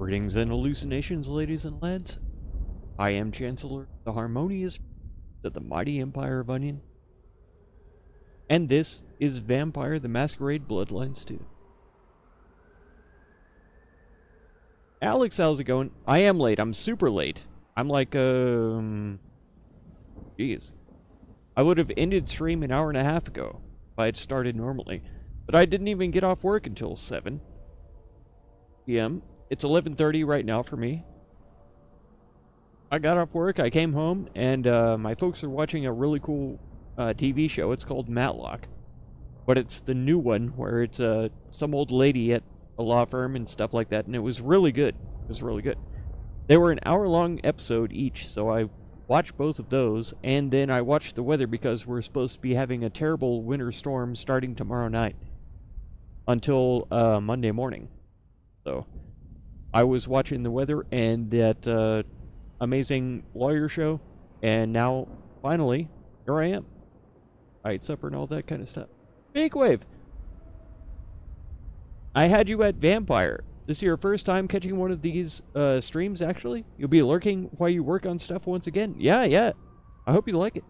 Greetings and hallucinations, ladies and lads. I am Chancellor, the harmonious of the mighty Empire of Onion. And this is Vampire the Masquerade Bloodlines 2. Alex, how's it going? I am late. I'm super late. I'm like, Jeez. I would have ended stream an hour and a half ago if I had started normally. But I didn't even get off work until 7 p.m. It's 11:30 right now for me. I got off work, I came home, and my folks are watching a really cool TV show. It's called Matlock. But it's the new one where it's some old lady at a law firm and stuff like that, and it was really good. It was really good. They were an hour-long episode each, so I watched both of those, and then I watched the weather because we're supposed to be having a terrible winter storm starting tomorrow night until Monday morning. So I was watching the weather and that amazing lawyer show, and now, finally, here I am. I ate supper and all that kind of stuff. Big wave! I had you at Vampire. This is your first time catching one of these streams, actually? You'll be lurking while you work on stuff once again? Yeah. I hope you like it.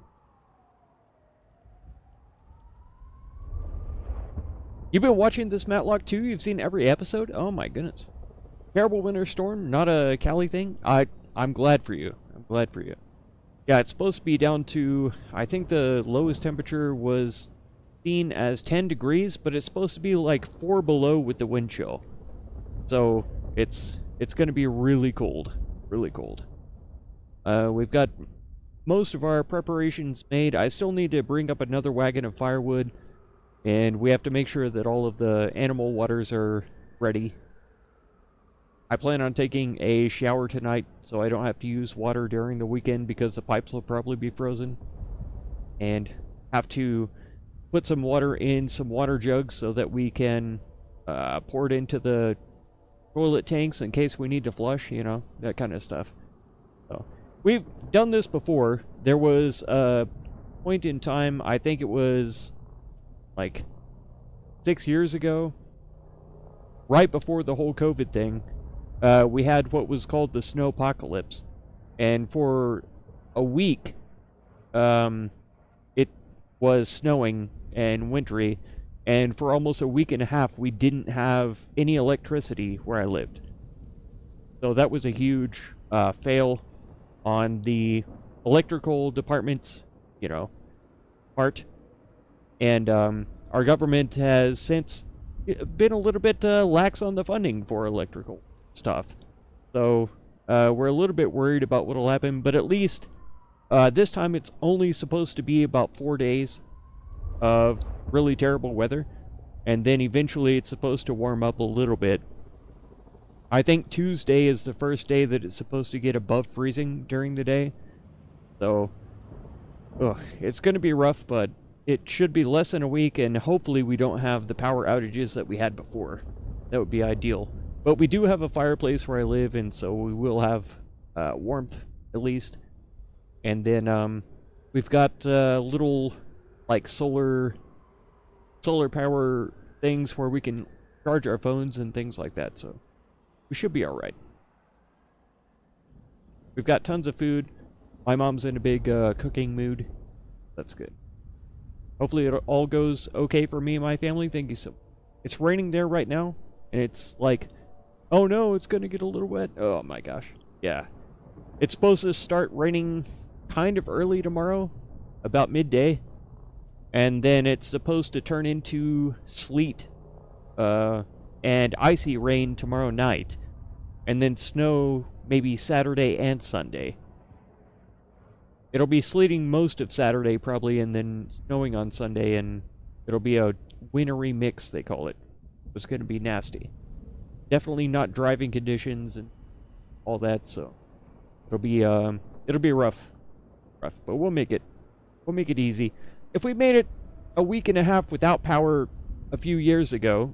You've been watching this Matlock too? You've seen every episode? Oh my goodness. Terrible winter storm, not a Cali thing? I'm glad for you. I'm glad for you. Yeah, it's supposed to be down to, I think the lowest temperature was seen as 10 degrees, but it's supposed to be like 4 below with the wind chill. So it's going to be really cold. Really cold. We've got most of our preparations made. I still need to bring up another wagon of firewood, and we have to make sure that all of the animal waters are ready. I plan on taking a shower tonight, so I don't have to use water during the weekend because the pipes will probably be frozen. And have to put some water in some water jugs so that we can pour it into the toilet tanks in case we need to flush, you know, that kind of stuff. So, we've done this before. There was a point in time, I think it was like 6 years ago, right before the whole COVID thing. We had what was called the snowpocalypse, and for a week, it was snowing and wintry, and for almost a week and a half, we didn't have any electricity where I lived. So that was a huge fail on the electrical department's, you know, part, and our government has since been a little bit lax on the funding for electrical stuff. So we're a little bit worried about what will happen, but at least this time it's only supposed to be about 4 days of really terrible weather, and then eventually it's supposed to warm up a little bit. I think Tuesday is the first day that it's supposed to get above freezing during the day. So it's going to be rough, but it should be less than a week, and hopefully we don't have the power outages that we had before. That would be ideal. But we do have a fireplace where I live, and so we will have warmth, at least. And then we've got little, like, solar power things where we can charge our phones and things like that, so we should be alright. We've got tons of food. My mom's in a big cooking mood. That's good. Hopefully it all goes okay for me and my family. Thank you so much. It's raining there right now, and it's like, oh no, it's gonna get a little wet. Oh my gosh. Yeah. It's supposed to start raining kind of early tomorrow, about midday. And then it's supposed to turn into sleet and icy rain tomorrow night. And then snow maybe Saturday and Sunday. It'll be sleeting most of Saturday probably, and then snowing on Sunday, and it'll be a wintry mix, they call it. It's gonna be nasty. Definitely not driving conditions and all that, so it'll be rough, but we'll make it easy. If we made it a week and a half without power a few years ago,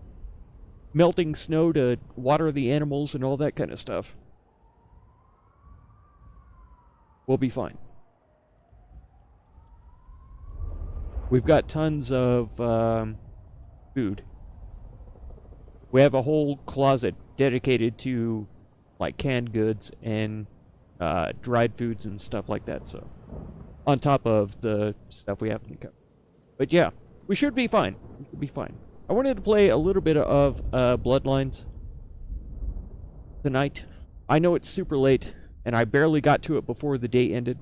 melting snow to water the animals and all that kind of stuff, we'll be fine. We've got tons of food. We have a whole closet dedicated to like canned goods and dried foods and stuff like that. So on top of the stuff we have to cover. But yeah, we should be fine. We should be fine. I wanted to play a little bit of Bloodlines tonight. I know it's super late, and I barely got to it before the day ended.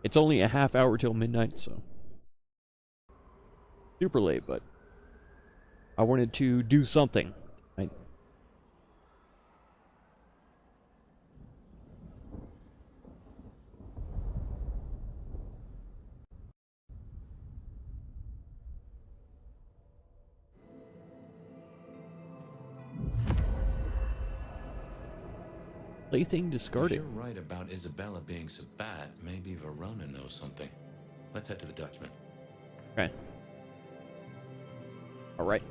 It's only a half hour till midnight, so super late, but I wanted to do something. Plaything discarded. If you're right about Isabella being so bad, maybe Verona knows something. Let's head to the Dutchman. Okay. Alright.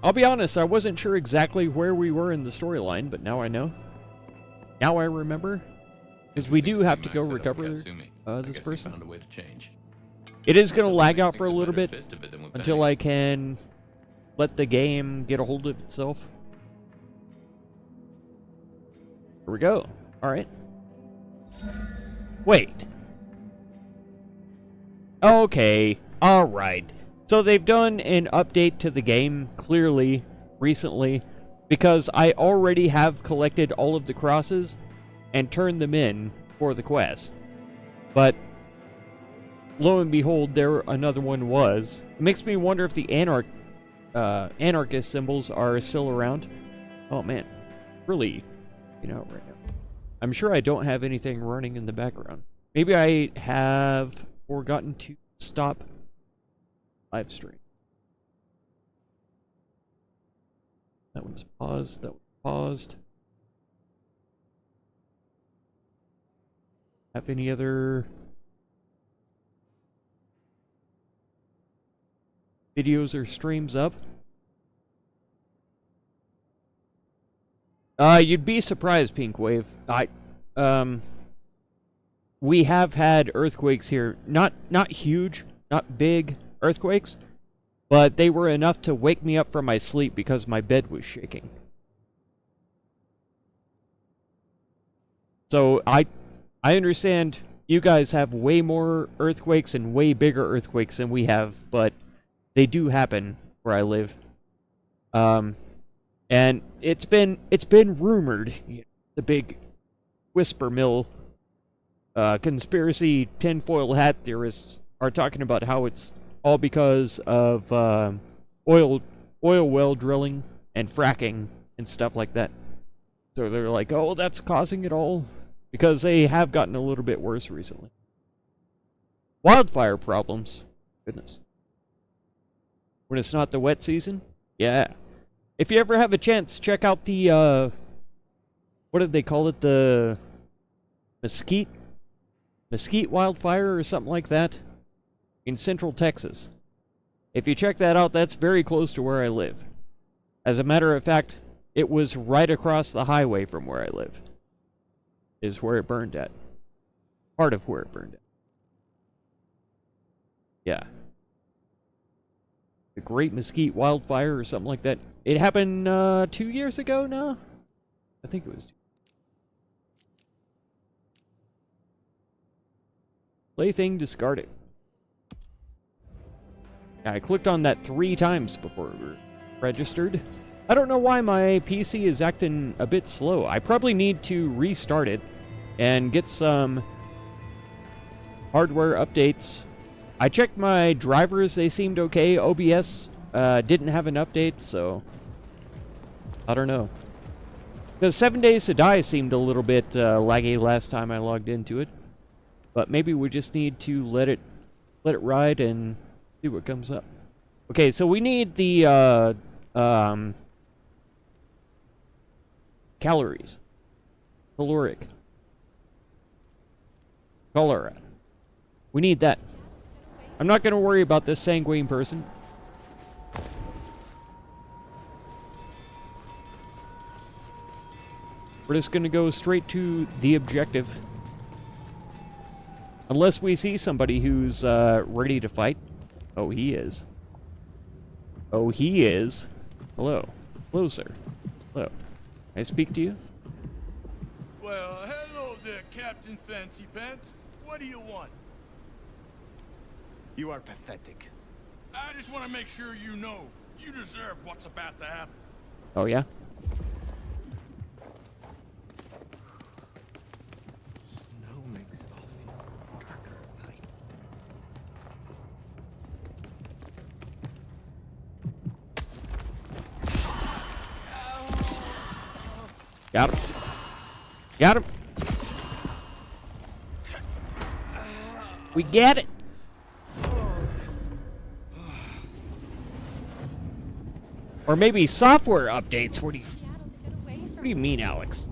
I'll be honest, I wasn't sure exactly where we were in the storyline, but now I know. Now I remember. Because we do have to go recover this person. Found a way to change. It is going to lag out for a little bit until I can let the game get a hold of itself. Here we go. Alright. Wait. Okay. Alright. So they've done an update to the game, clearly, recently, because I already have collected all of the crosses and turned them in for the quest. But, lo and behold, there another one was. It makes me wonder if the anarchist symbols are still around. Oh man. Really... right now. I'm sure I don't have anything running in the background. Maybe I have forgotten to stop live stream. That one's paused. That one's paused. Have any other videos or streams up? You'd be surprised, Pink Wave. We have had earthquakes here. Not huge, not big earthquakes, but they were enough to wake me up from my sleep because my bed was shaking. So I understand you guys have way more earthquakes and way bigger earthquakes than we have, but they do happen where I live. And it's been rumored, the big whisper mill conspiracy tinfoil hat theorists are talking about how it's all because of oil well drilling and fracking and stuff like that. So they're like, oh, that's causing it all, because they have gotten a little bit worse recently. Wildfire problems, goodness. When it's not the wet season, yeah. If you ever have a chance, check out the, what did they call it? The mesquite wildfire or something like that in central Texas. If you check that out, that's very close to where I live. As a matter of fact, it was right across the highway from where I live. Is where it burned at. Part of where it burned at. Yeah. The Great Mesquite Wildfire or something like that. It happened 2 years ago now? I think it was 2. Plaything discarded. Yeah, I clicked on that 3 times before it registered. I don't know why my PC is acting a bit slow. I probably need to restart it and get some hardware updates. I checked my drivers, they seemed okay. OBS didn't have an update, so I don't know. Because 7 Days to Die seemed a little bit laggy last time I logged into it. But maybe we just need to let it ride and see what comes up. Okay, so we need the calories. Caloric. Cholera. We need that. I'm not going to worry about this sanguine person. We're just going to go straight to the objective. Unless we see somebody who's ready to fight. Oh, he is. Oh, he is. Hello. Hello, sir. Hello. I speak to you? Well, hello there, Captain Fancy Pants. What do you want? You are pathetic. I just want to make sure you know you deserve what's about to happen. Oh, yeah? Snow makes it all feel darker at night. Got him. Got him. We get it. Or maybe software updates. What do you mean, Alex?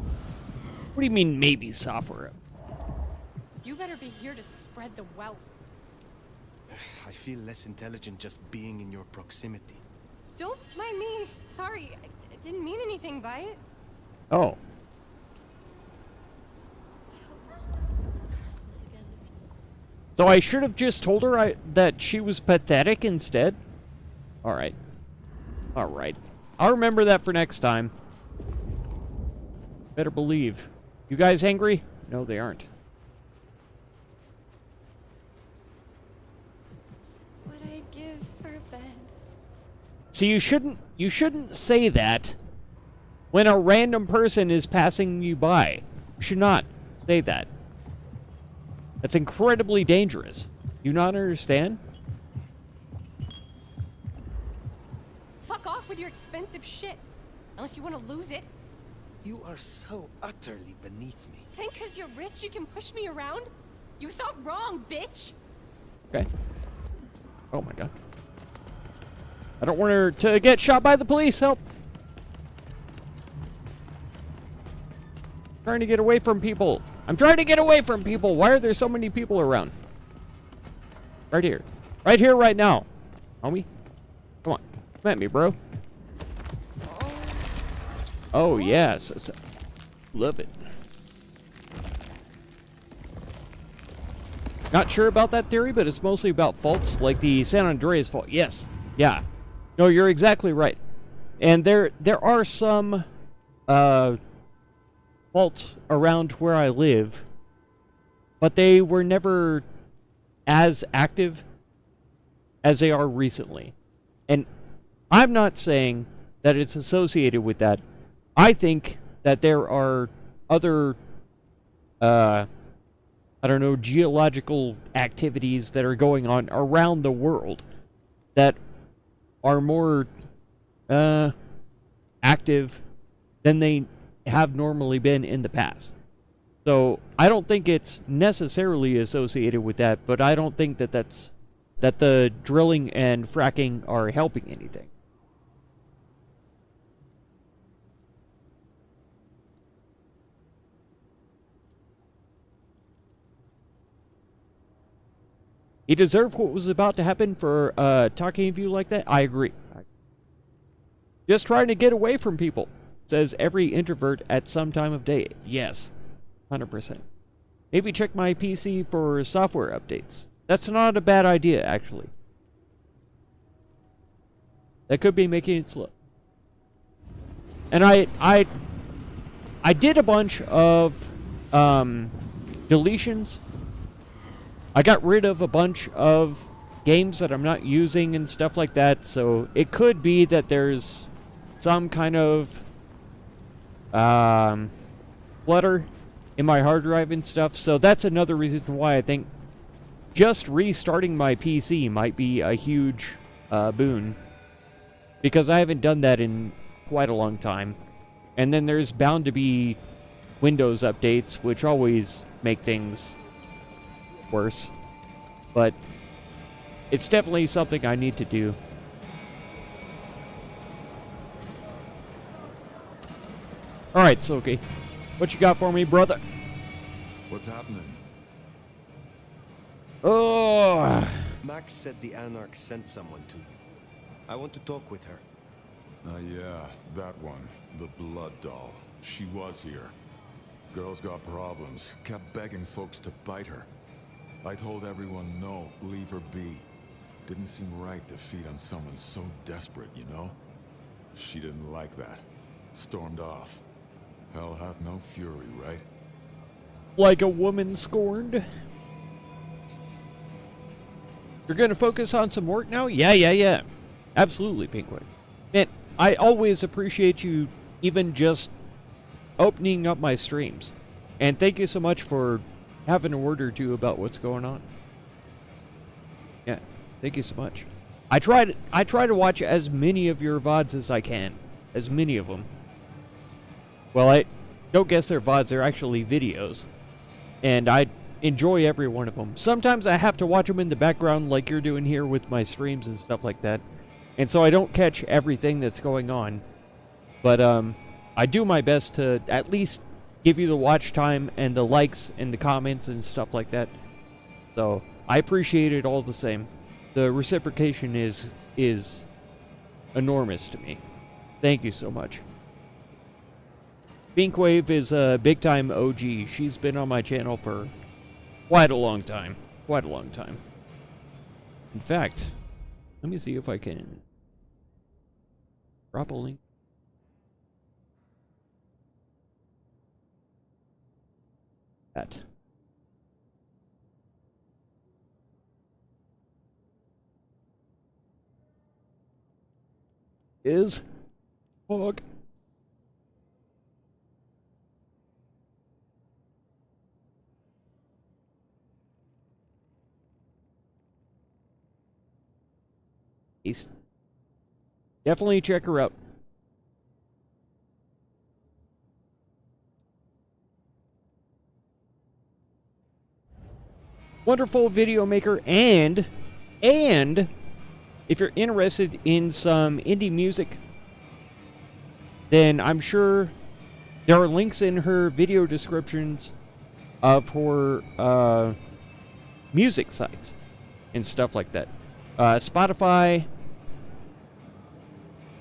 What do you mean maybe software? You better be here to spread the wealth. I feel less intelligent just being in your proximity. Don't mind me. Sorry, I didn't mean anything by it. Oh. So I should have just told her that she was pathetic instead? Alright. Alright. I'll remember that for next time. Better believe. You guys angry? No, they aren't. What I'd give for a bed. See, you shouldn't say that when a random person is passing you by. You should not say that. That's incredibly dangerous. You not understand? Fuck off with your expensive shit. Unless you want to lose it. You are so utterly beneath me. Think because you're rich you can push me around? You thought wrong, bitch. Okay. Oh my god. I don't want her to get shot by the police. Help. Trying to get away from people. I'm trying to get away from people. Why are there so many people around? Right here. Right here, right now. Homie. Come on. Come at me, bro. Oh, yes. Love it. Not sure about that theory, but it's mostly about faults, like the San Andreas fault. Yes. Yeah. No, you're exactly right. And there are some faults around where I live, but they were never as active as they are recently. And I'm not saying that it's associated with that. I think that there are other, I don't know, geological activities that are going on around the world that are more active than they have normally been in the past. So I don't think it's necessarily associated with that, but I don't think that that the drilling and fracking are helping anything. He deserved what was about to happen for talking to you like that. I agree. Just trying to get away from people, says every introvert at some time of day. Yes, 100%. Maybe check my PC for software updates. That's not a bad idea, actually. That could be making it slow. And I did a bunch of deletions. I got rid of a bunch of games that I'm not using and stuff like that, so it could be that there's some kind of flutter in my hard drive and stuff, so that's another reason why I think just restarting my PC might be a huge boon, because I haven't done that in quite a long time. And then there's bound to be Windows updates, which always make things worse, but it's definitely something I need to do. Alright, Silky, what you got for me, brother? What's happening? Oh, Max said the Anarch sent someone to you. I want to talk with her. Yeah, that one. The blood doll. She was here. Girl's got problems. Kept begging folks to bite her. I told everyone no, leave her be. Didn't seem right to feed on someone so desperate, you know? She didn't like that. Stormed off. Hell hath no fury, right? Like a woman scorned. You're gonna focus on some work now? Yeah. Absolutely, Pinkway. Man, I always appreciate you even just opening up my streams. And thank you so much for having a word or two about what's going on. Yeah, thank you so much. I try to watch as many of your VODs as I can. As many of them. Well, I don't guess they're VODs, they're actually videos. And I enjoy every one of them. Sometimes I have to watch them in the background like you're doing here with my streams and stuff like that. And so I don't catch everything that's going on. But I do my best to at least give you the watch time and the likes and the comments and stuff like that. So I appreciate it all the same. The reciprocation is enormous to me. Thank you so much. Binkwave is a big time OG. She's been on my channel for quite a long time. Quite a long time. In fact, let me see if I can drop a link. That. Is Hog. Definitely check her out. Wonderful video maker, and if you're interested in some indie music, then I'm sure there are links in her video descriptions of her music sites and stuff like that. Spotify.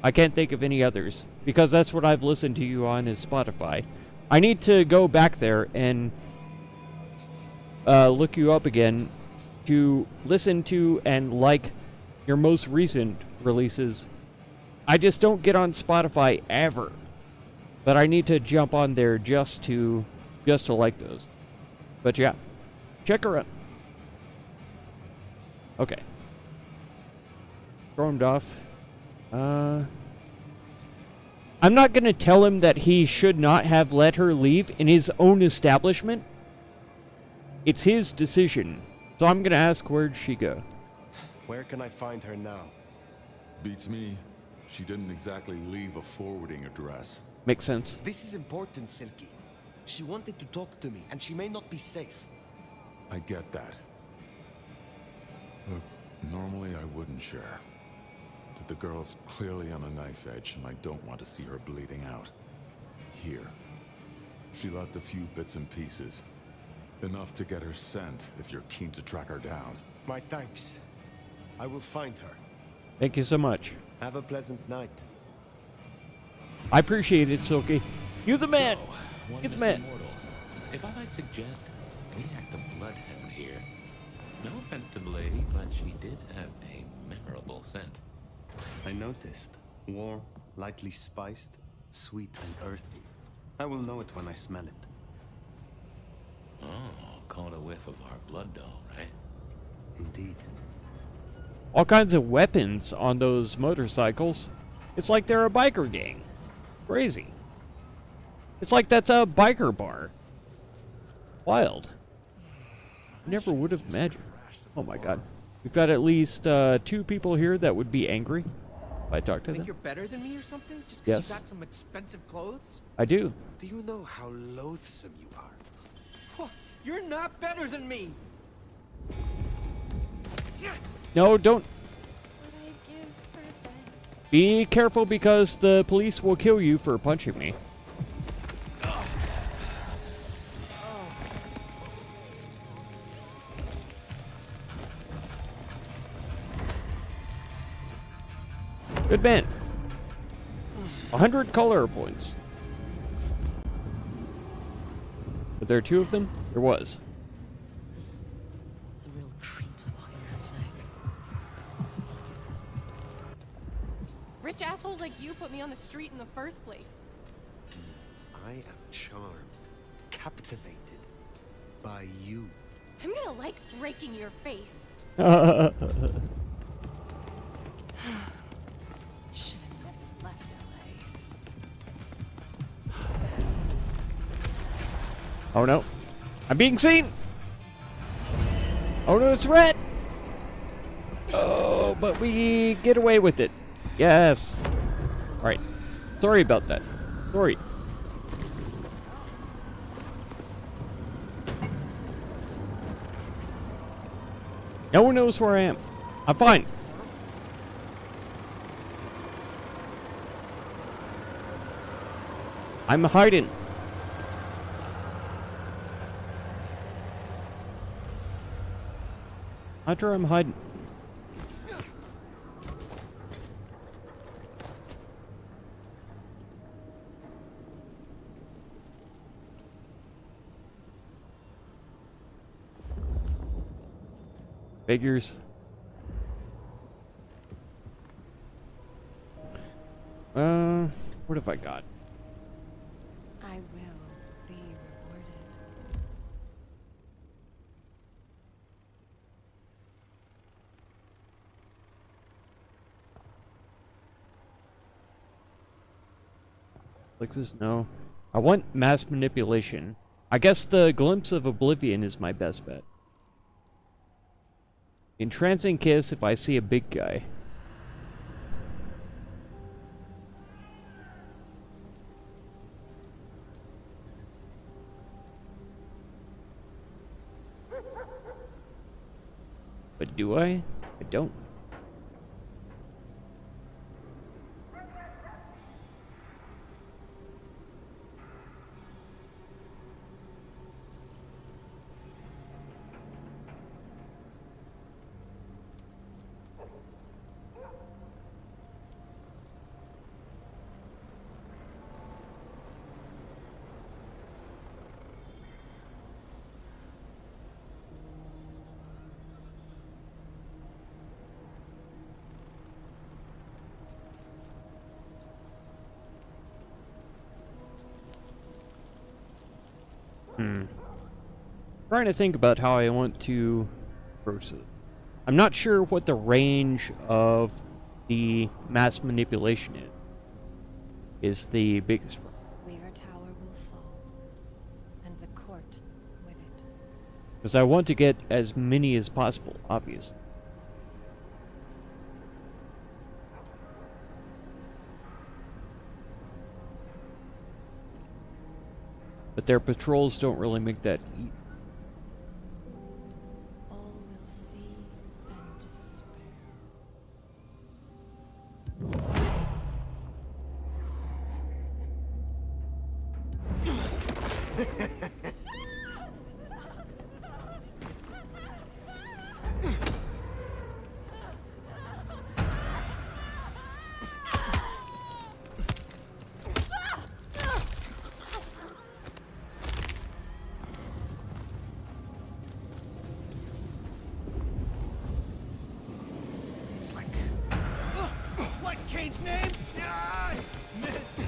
I can't think of any others because that's what I've listened to you on is Spotify. I need to go back there and look you up again to listen to and like your most recent releases. I just don't get on Spotify ever, but I need to jump on there just to like those. But yeah, check her out. Okay. Stormed off. I'm not going to tell him that he should not have let her leave in his own establishment. It's his decision. So I'm going to ask, where'd she go? Where can I find her now? Beats me. She didn't exactly leave a forwarding address. Makes sense. This is important, Silky. She wanted to talk to me, and she may not be safe. I get that. Look, normally I wouldn't share. But the girl's clearly on a knife edge, and I don't want to see her bleeding out. Here. She left a few bits and pieces. Enough to get her sent, if you're keen to track her down. My thanks. I will find her. Thank you so much. Have a pleasant night. I appreciate it, Silky. You the man. One You're the is man. immortal. If I might suggest, we act the bloodhound here. No offense to the lady, but she did have a memorable scent. I noticed. Warm, lightly spiced, sweet and earthy. I will know it when I smell it. Oh, caught a whiff of our blood doll, right? Indeed. All kinds of weapons on those motorcycles. It's like they're a biker gang. Crazy. It's like that's a biker bar. Wild. Never would have imagined. Oh my god. We've got at least 2 people here that would be angry if I talk to Think them. you're better than me or something? Just Yes. because you got some expensive clothes? I do. Do you know how loathsome you are? Huh, you're not better than me! No, don't. Would I give her that? Be careful because the police will kill you for punching me. Good man. 100 color points. But there are 2 of them? There was. Some real creeps walking around tonight. Rich assholes like you put me on the street in the first place. I am charmed, captivated by you. I'm gonna like breaking your face. Oh Should have never left LA. no. I'm being seen! Oh no, it's red! Oh, but we get away with it. Yes. Alright. Sorry about that. Sorry. No one knows where I am. I'm fine. I'm hiding. Not sure I'm hiding. Figures. What have I got? I will be rewarded. Lexus, no. I want mass manipulation. I guess the glimpse of oblivion is my best bet. Entrancing kiss if I see a big guy. But do I? I don't. Trying to think about how I want to approach it. I'm not sure what the range of the mass manipulation is the biggest one. Weaver Tower will fall, and the court with it. Because I want to get as many as possible, obviously. But their patrols don't really make that easy. All will see and despair. It's like... What, Kane's name? Ah, missed.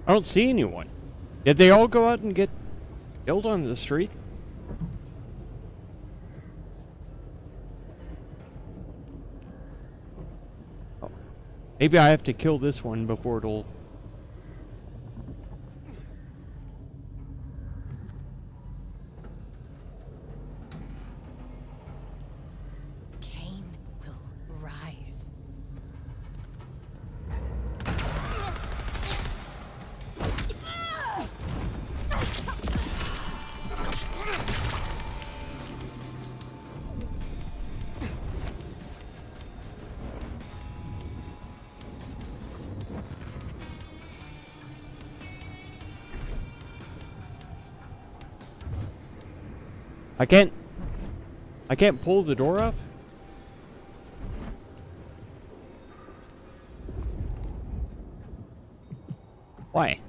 I don't see anyone. Did they all go out and get killed on the street? Oh. Maybe I have to kill this one before it'll... Kane will rise. I can't pull the door off? Why?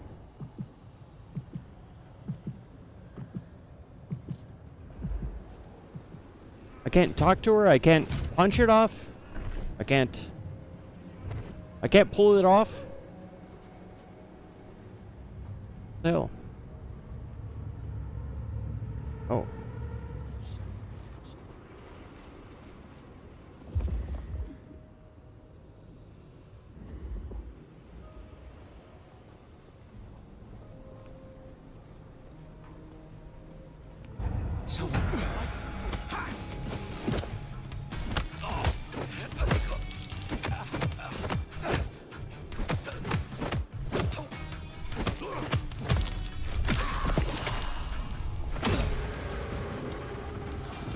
I can't talk to her, I can't punch it off. I can't pull it off. No. Oh.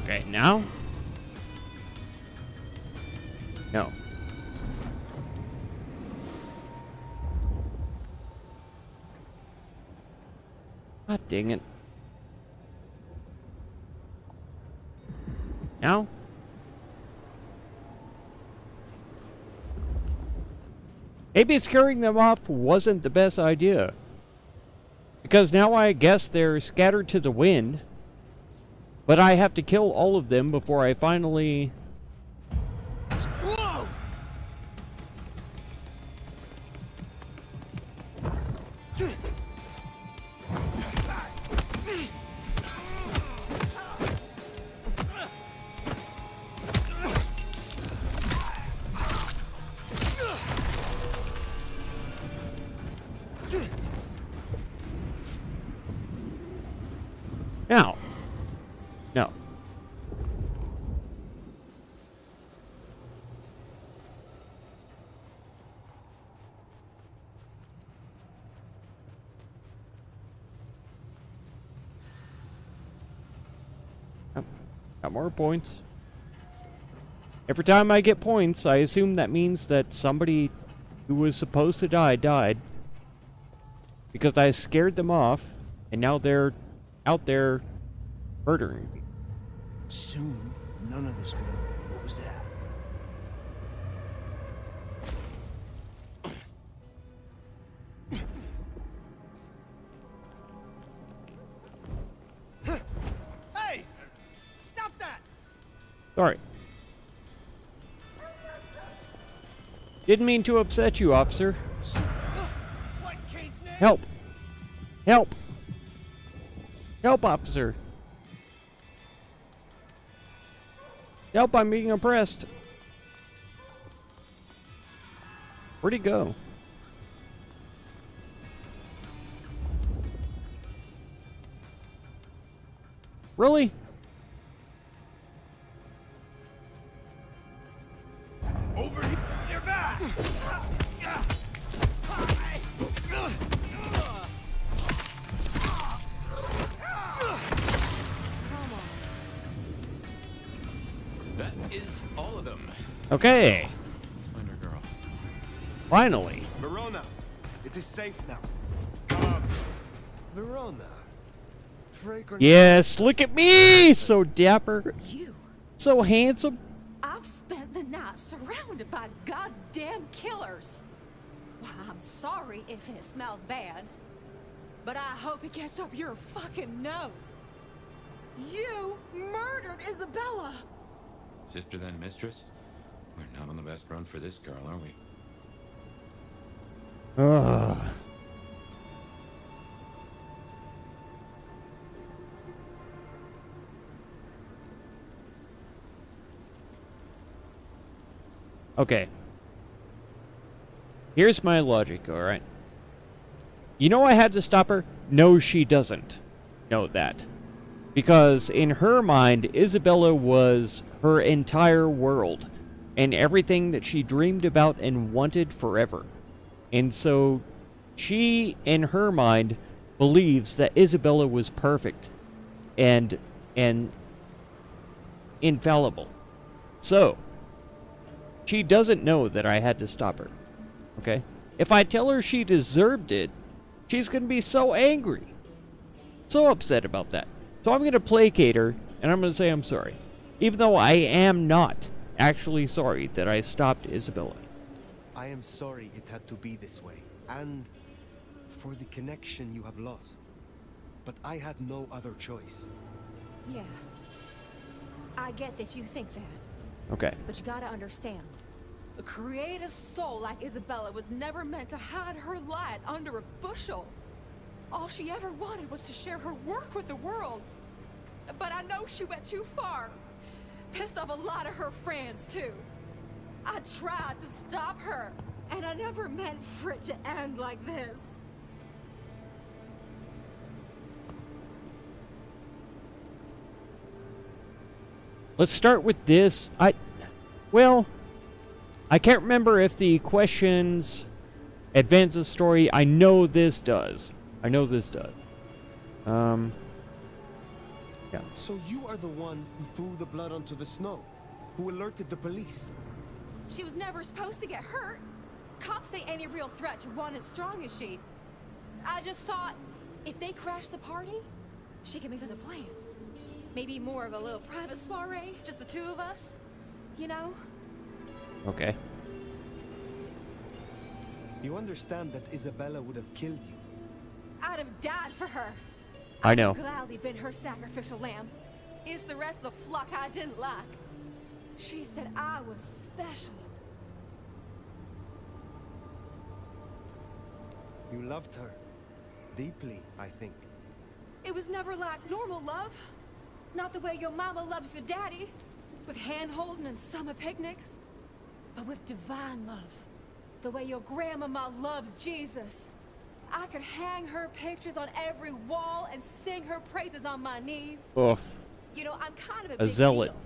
Okay, now? No. God dang it. Now? Maybe scaring them off wasn't the best idea. Because now I guess they're scattered to the wind. But I have to kill all of them before I finally... Whoa! Now. No. Oh, got more points. Every time I get points, I assume that means that somebody who was supposed to die died. Because I scared them off, and now they're out there murdering me. Soon, none of this will. What was that? Hey! Stop that! Sorry. Didn't mean to upset you, officer. What, Kane's name? Help! Help! Help, officer! Help, I'm being oppressed! Where'd he go? Really? Over here! They're back! That is all of them. Okay, Let's find our girl. finally. Verona, it is safe now. Verona. Fragrant. Yes, look at me! So dapper, You. so handsome. I've spent the night surrounded by goddamn killers. Why, I'm sorry if it smells bad, but I hope it gets up your fucking nose. You murdered Isabella. Sister then mistress? We're not on the best run for this girl, are we? Ugh. Okay. Here's my logic, alright? You know I had to stop her? No, she doesn't know that. Because in her mind, Isabella was her entire world. And everything that she dreamed about and wanted forever. And so, she, in her mind, believes that Isabella was perfect. And infallible. So, she doesn't know that I had to stop her. Okay? If I tell her she deserved it, she's going to be so angry. So upset about that. So I'm going to placate her and I'm going to say I'm sorry. Even though I am not actually sorry that I stopped Isabella. I am sorry it had to be this way, and for the connection you have lost. But I had no other choice. Yeah. I get that you think that. Okay. But you gotta understand. A creative soul like Isabella was never meant to hide her light under a bushel. All she ever wanted was to share her work with the world. But I know she went too far. Pissed off a lot of her friends, too. I tried to stop her, and I never meant for it to end like this. Let's start with this. Well, I can't remember if the questions advance the story. I know this does. Yeah. So you are the one who threw the blood onto the snow, who alerted the police. She was never supposed to get hurt. Cops ain't any real threat to one as strong as she. I just thought, if they crash the party, she can make other plans. Maybe more of a little private soiree, just the two of us. You know? Okay. You understand that Isabella would have killed you. I'd have died for her. I know. I'd have gladly been her sacrificial lamb. It's the rest of the flock I didn't like. She said I was special. You loved her. Deeply, I think. It was never like normal love. Not the way your mama loves your daddy, with hand-holding and summer picnics, but with divine love. The way your grandmama loves Jesus. I could hang her pictures on every wall and sing her praises on my knees. Oof. You know, I'm kind of a A big zealot. deal.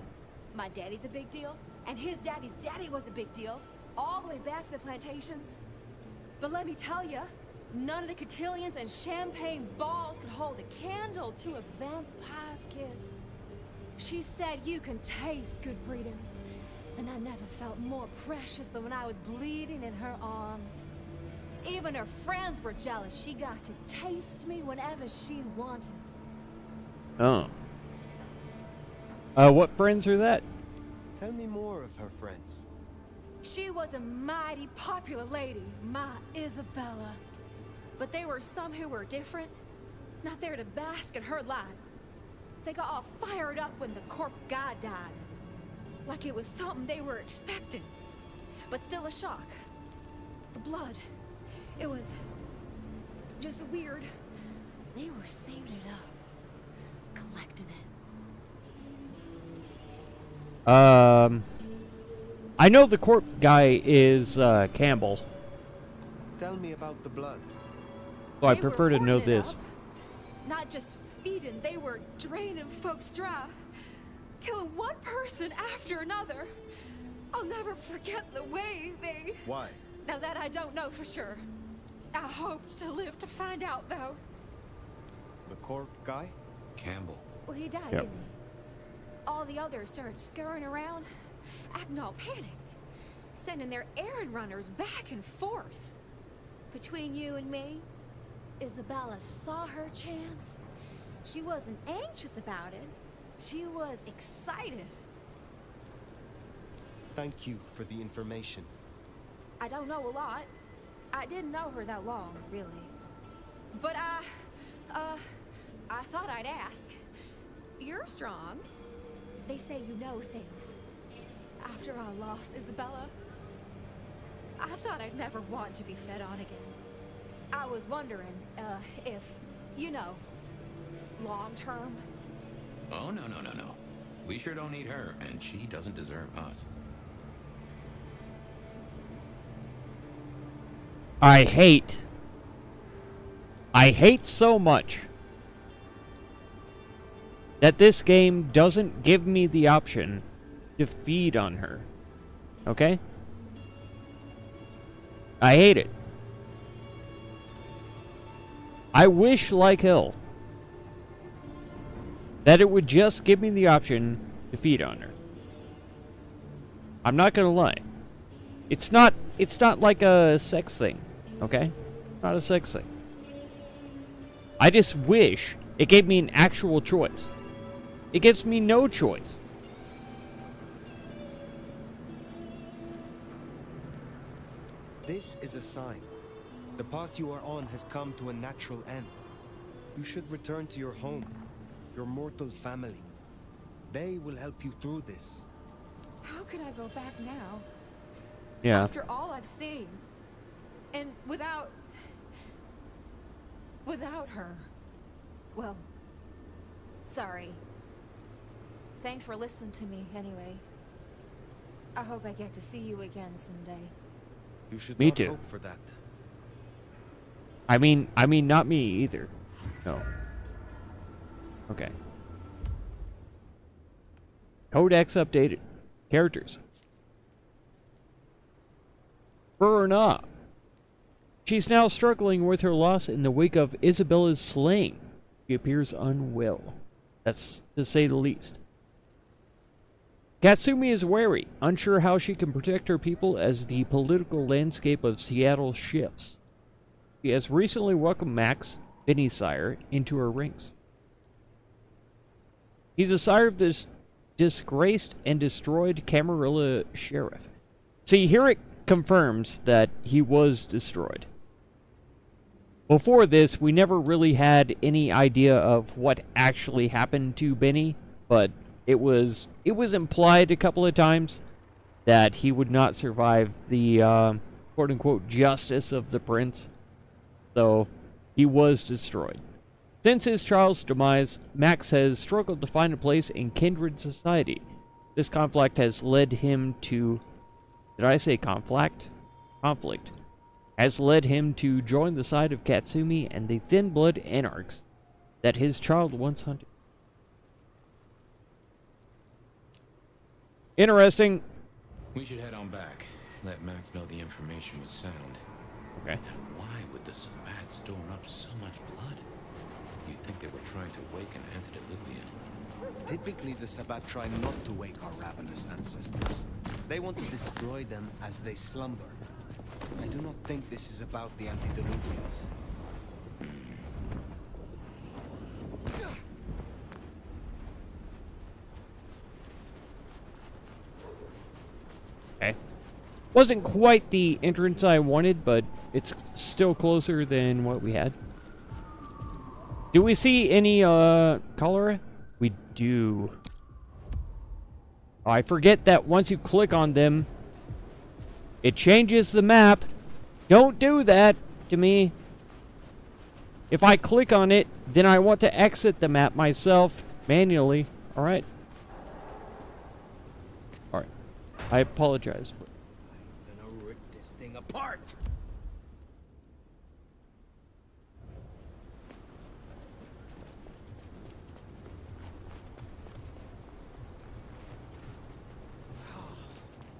My daddy's a big deal, and his daddy's daddy was a big deal, all the way back to the plantations. But let me tell you, none of the cotillions and champagne balls could hold a candle to a vampire's kiss. She said you can taste good breeding, and I never felt more precious than when I was bleeding in her arms. Even her friends were jealous. She got to taste me whenever she wanted. Oh. What friends are that? Tell me more of her friends. She was a mighty popular lady, my Isabella. But there were some who were different, not there to bask in her light. They got all fired up when the corp guy died. Like it was something they were expecting. But still a shock. The blood. It was just weird. They were saving it up. Collecting it. I know the corp guy is, Campbell. Tell me about the blood. So I They prefer were to know hoarding it this. up. Not just feeding, they were draining folks dry. Killing one person after another. I'll never forget the way they... Why? Now that I don't know for sure. I hoped to live to find out, though. The corp guy? Campbell. Well, he died, Yep. didn't he? All the others started scurrying around, acting all panicked, sending their errand runners back and forth. Between you and me, Isabella saw her chance. She wasn't anxious about it. She was excited. Thank you for the information. I don't know a lot. I didn't know her that long, really. But I thought I'd ask. You're strong. They say you know things. After I lost Isabella, I thought I'd never want to be fed on again. I was wondering, if, you know, long term. Oh, no. We sure don't need her, and she doesn't deserve us. I hate so much that this game doesn't give me the option to feed on her. Okay? I hate it. I wish like hell that it would just give me the option to feed on her. I'm not gonna lie. It's not like a sex thing, okay? Not a sex thing. I just wish it gave me an actual choice. It gives me no choice. This is a sign. The path you are on has come to a natural end. You should return to your home, your mortal family. They will help you through this. How could I go back now? Yeah. After all I've seen. And without her. Well, sorry. Thanks for listening to me anyway. I hope I get to see you again someday. You should Me not too. hope for that. I mean, not me either. No. Okay. Codex updated. Characters. Verna. She's now struggling with her loss in the wake of Isabella's slaying. She appears unwell. That's to say the least. Katsumi is wary, unsure how she can protect her people as the political landscape of Seattle shifts. She has recently welcomed Max, Benny's sire, into her ranks. He's a sire of this disgraced and destroyed Camarilla sheriff. See, here it confirms that he was destroyed. Before this, we never really had any idea of what actually happened to Benny, but it was implied a couple of times that he would not survive the quote-unquote justice of the prince. So, he was destroyed. Since his child's demise, Max has struggled to find a place in kindred society. This conflict has led him to... Did I say conflict? Conflict. Has led him to join the side of Katsumi and the thin blood anarchs that his child once hunted. Interesting. We should head on back. Let Max know the information was sound. Okay. Now, why would the Sabbat store up so much blood? You'd think they were trying to wake an antediluvian. Typically, the Sabbat try not to wake our ravenous ancestors. They want to destroy them as they slumber. I do not think this is about the antediluvians. Okay. Wasn't quite the entrance I wanted, but it's still closer than what we had. Do we see any cholera? We do. Oh, I forget that once you click on them, it changes the map. Don't do that to me. If I click on it, then I want to exit the map myself manually. Alright. Alright. I apologize for I'm gonna rip this thing apart.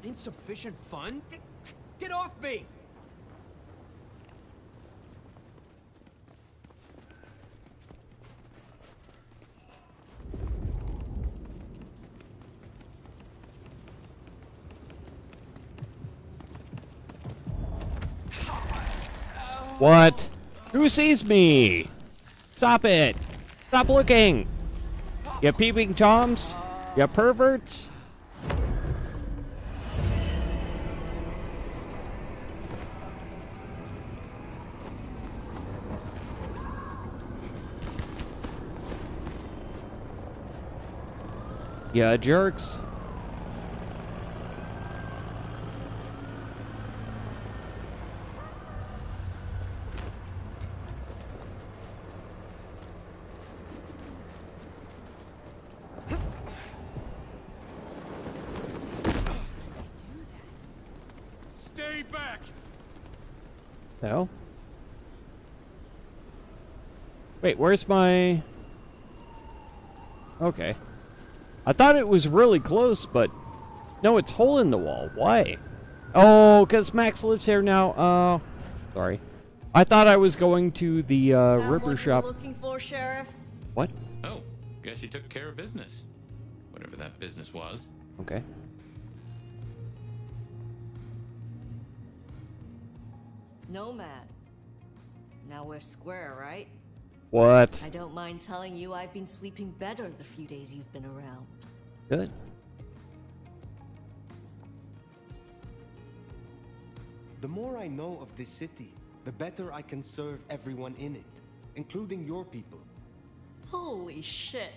Insufficient fun? Get off me! What? Who sees me? Stop it! Stop looking! You peeping toms? You perverts? Yeah, jerks. Stay back! The hell? Wait, where's my... Okay. I thought it was really close, but... No, it's hole in the wall. Why? Oh, because Max lives here now. Sorry. I thought I was going to the, Ripper shop. Looking for, Sheriff? What? Oh, guess you took care of business. Whatever that business was. Okay. Nomad. Now we're square, right? What? I don't mind telling you I've been sleeping better the few days you've been around. Good. The more I know of this city, the better I can serve everyone in it, including your people. Holy shit.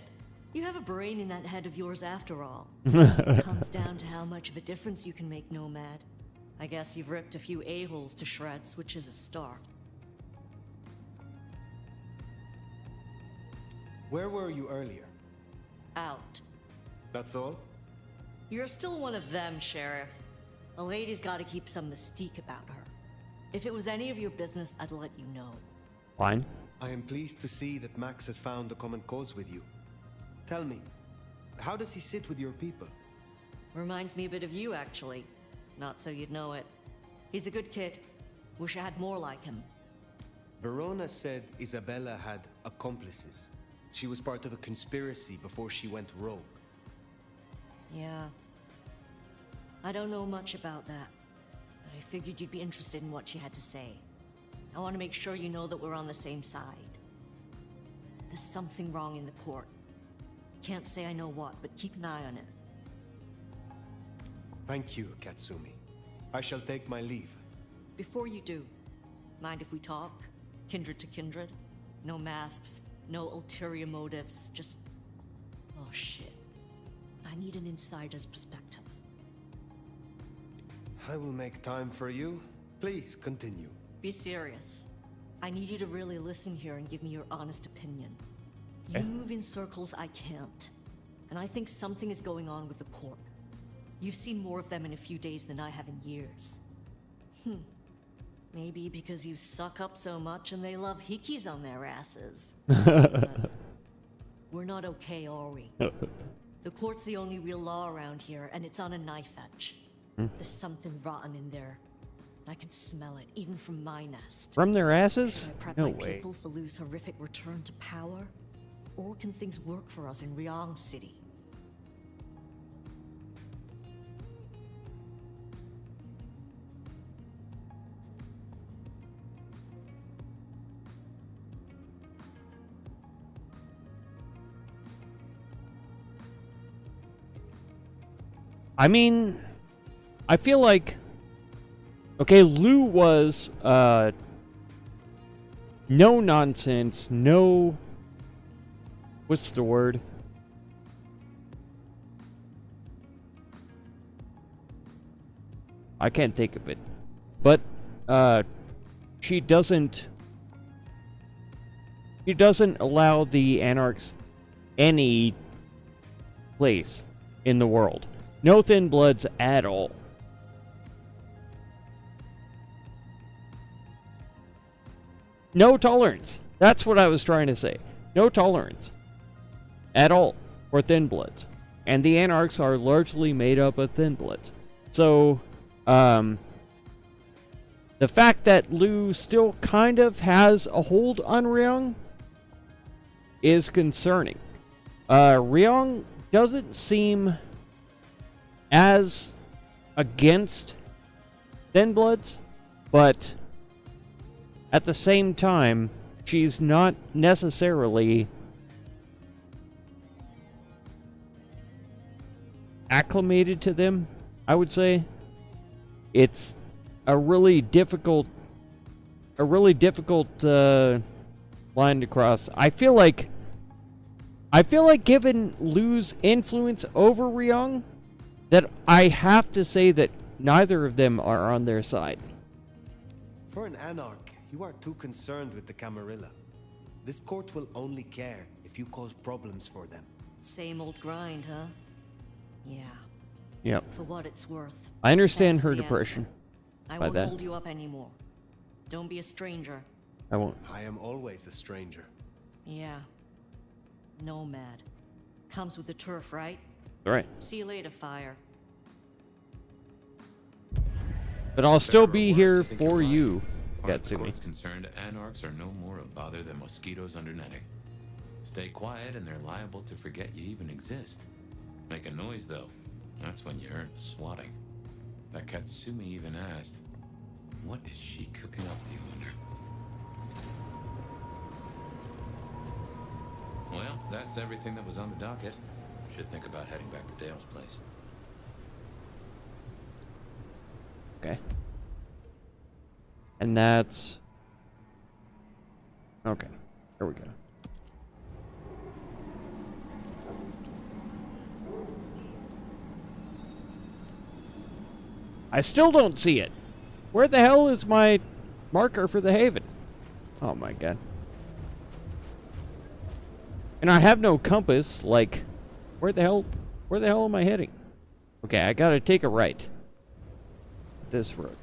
You have a brain in that head of yours after all. Comes down to how much of a difference you can make, Nomad. I guess you've ripped a few a-holes to shreds, which is a start. Where were you earlier? Out. That's all? You're still one of them, Sheriff. A lady's gotta keep some mystique about her. If it was any of your business, I'd let you know. Fine. I am pleased to see that Max has found a common cause with you. Tell me, how does he sit with your people? Reminds me a bit of you, actually. Not so you'd know it. He's a good kid. Wish I had more like him. Verona said Isabella had accomplices. She was part of a conspiracy before she went rogue. Yeah. I don't know much about that, but I figured you'd be interested in what she had to say. I want to make sure you know that we're on the same side. There's something wrong in the court. Can't say I know what, but keep an eye on it. Thank you, Katsumi. I shall take my leave. Before you do, mind if we talk? Kindred to kindred? No masks, no ulterior motives, just... Oh shit. I need an insider's perspective. I will make time for you. Please continue. Be serious. I need you to really listen here and give me your honest opinion. You Okay. move in circles I can't. And I think something is going on with the court. You've seen more of them in a few days than I have in years. Maybe because you suck up so much and they love hikis on their asses. But we're not okay, are we? The court's the only real law around here, and it's on a knife edge. There's something rotten in there. I can smell it, even from my nest. From their Should asses? I prep No my way. people for Lou's horrific return to power? Or can things work for us in Ryong City? I mean, I feel like, okay, Lou was no nonsense, no, what's the word? I can't think of it. But she doesn't allow the Anarchs any place in the world. No thin bloods at all. No tolerance. That's what I was trying to say. No tolerance at all for thin bloods. And the Anarchs are largely made up of thin bloods. So, the fact that Lou still kind of has a hold on Ryong is concerning. Ryong doesn't seem as against thin bloods, but at the same time, she's not necessarily acclimated to them, I would say. It's a really difficult line to cross. I feel like given Lu's influence over Ryong, that I have to say that neither of them are on their side. For an Anarch, you are too concerned with the Camarilla. This court will only care if you cause problems for them. Same old grind, huh? Yeah. Yep. For what it's worth. I understand That's her the depression. answer. I by won't that. hold you up anymore. Don't be a stranger. I won't. I am always a stranger. Yeah. Nomad. Comes with the turf, right? Alright. See you later, Fire. But I'll still Better or be worse, here I think you're for fine. you, Far as the Katsumi. court's concerned, Anarchs are no more a bother than mosquitoes under netting. Stay quiet and they're liable to forget you even exist. Make a noise though, that's when you earn a swatting. That Katsumi even asked, what is she cooking up to you under? Well, that's everything that was on the docket. Should think about heading back to Dale's place. Okay. And that's... Okay. Here we go. I still don't see it. Where the hell is my marker for the haven? Oh my god. And I have no compass, like, where the hell am I heading? Okay, I gotta take a right. This road.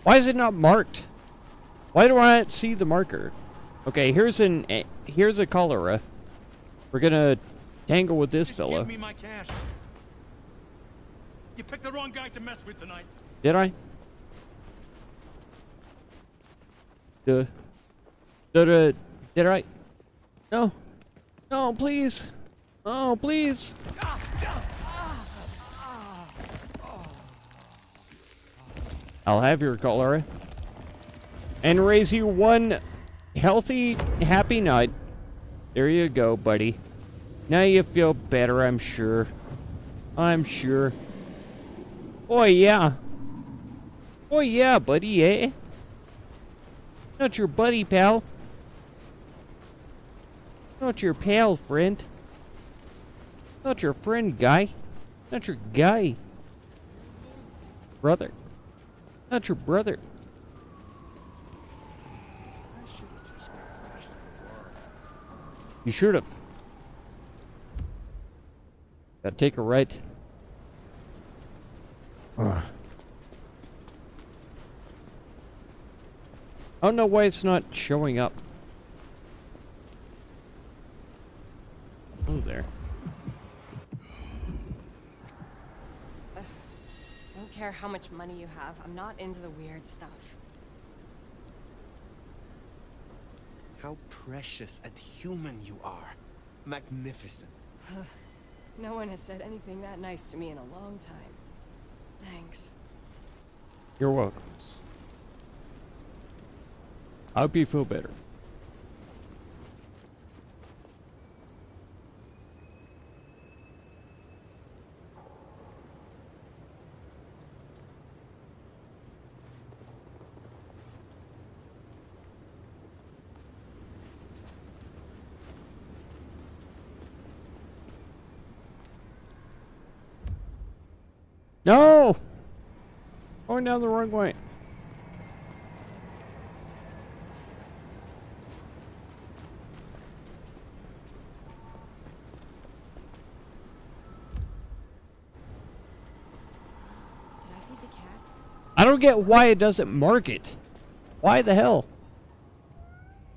Why is it not marked? Why do I not see the marker? Okay, here's a cholera. We're gonna tangle with this fella. Give me my cash. You picked the wrong guy to mess with tonight. Did I? Did I? No. No, please. Oh, please. I'll have your cholera. And raise you one healthy, happy night. There you go, buddy. Now you feel better, I'm sure. I'm sure. Oh, yeah. Oh, yeah, buddy, eh? Not your buddy, pal. Not your pal, friend. Not your friend, guy. Not your guy. Brother. Not your brother. You should have. Gotta take a right. Ugh. I don't know why it's not showing up. Oh, there. Don't care how much money you have. I'm not into the weird stuff. How precious and human you are. Magnificent. No one has said anything that nice to me in a long time. Thanks. You're welcome. I hope you feel better. No! Going down the wrong way. Did I feed the cat? I don't get why it doesn't mark it. Why the hell?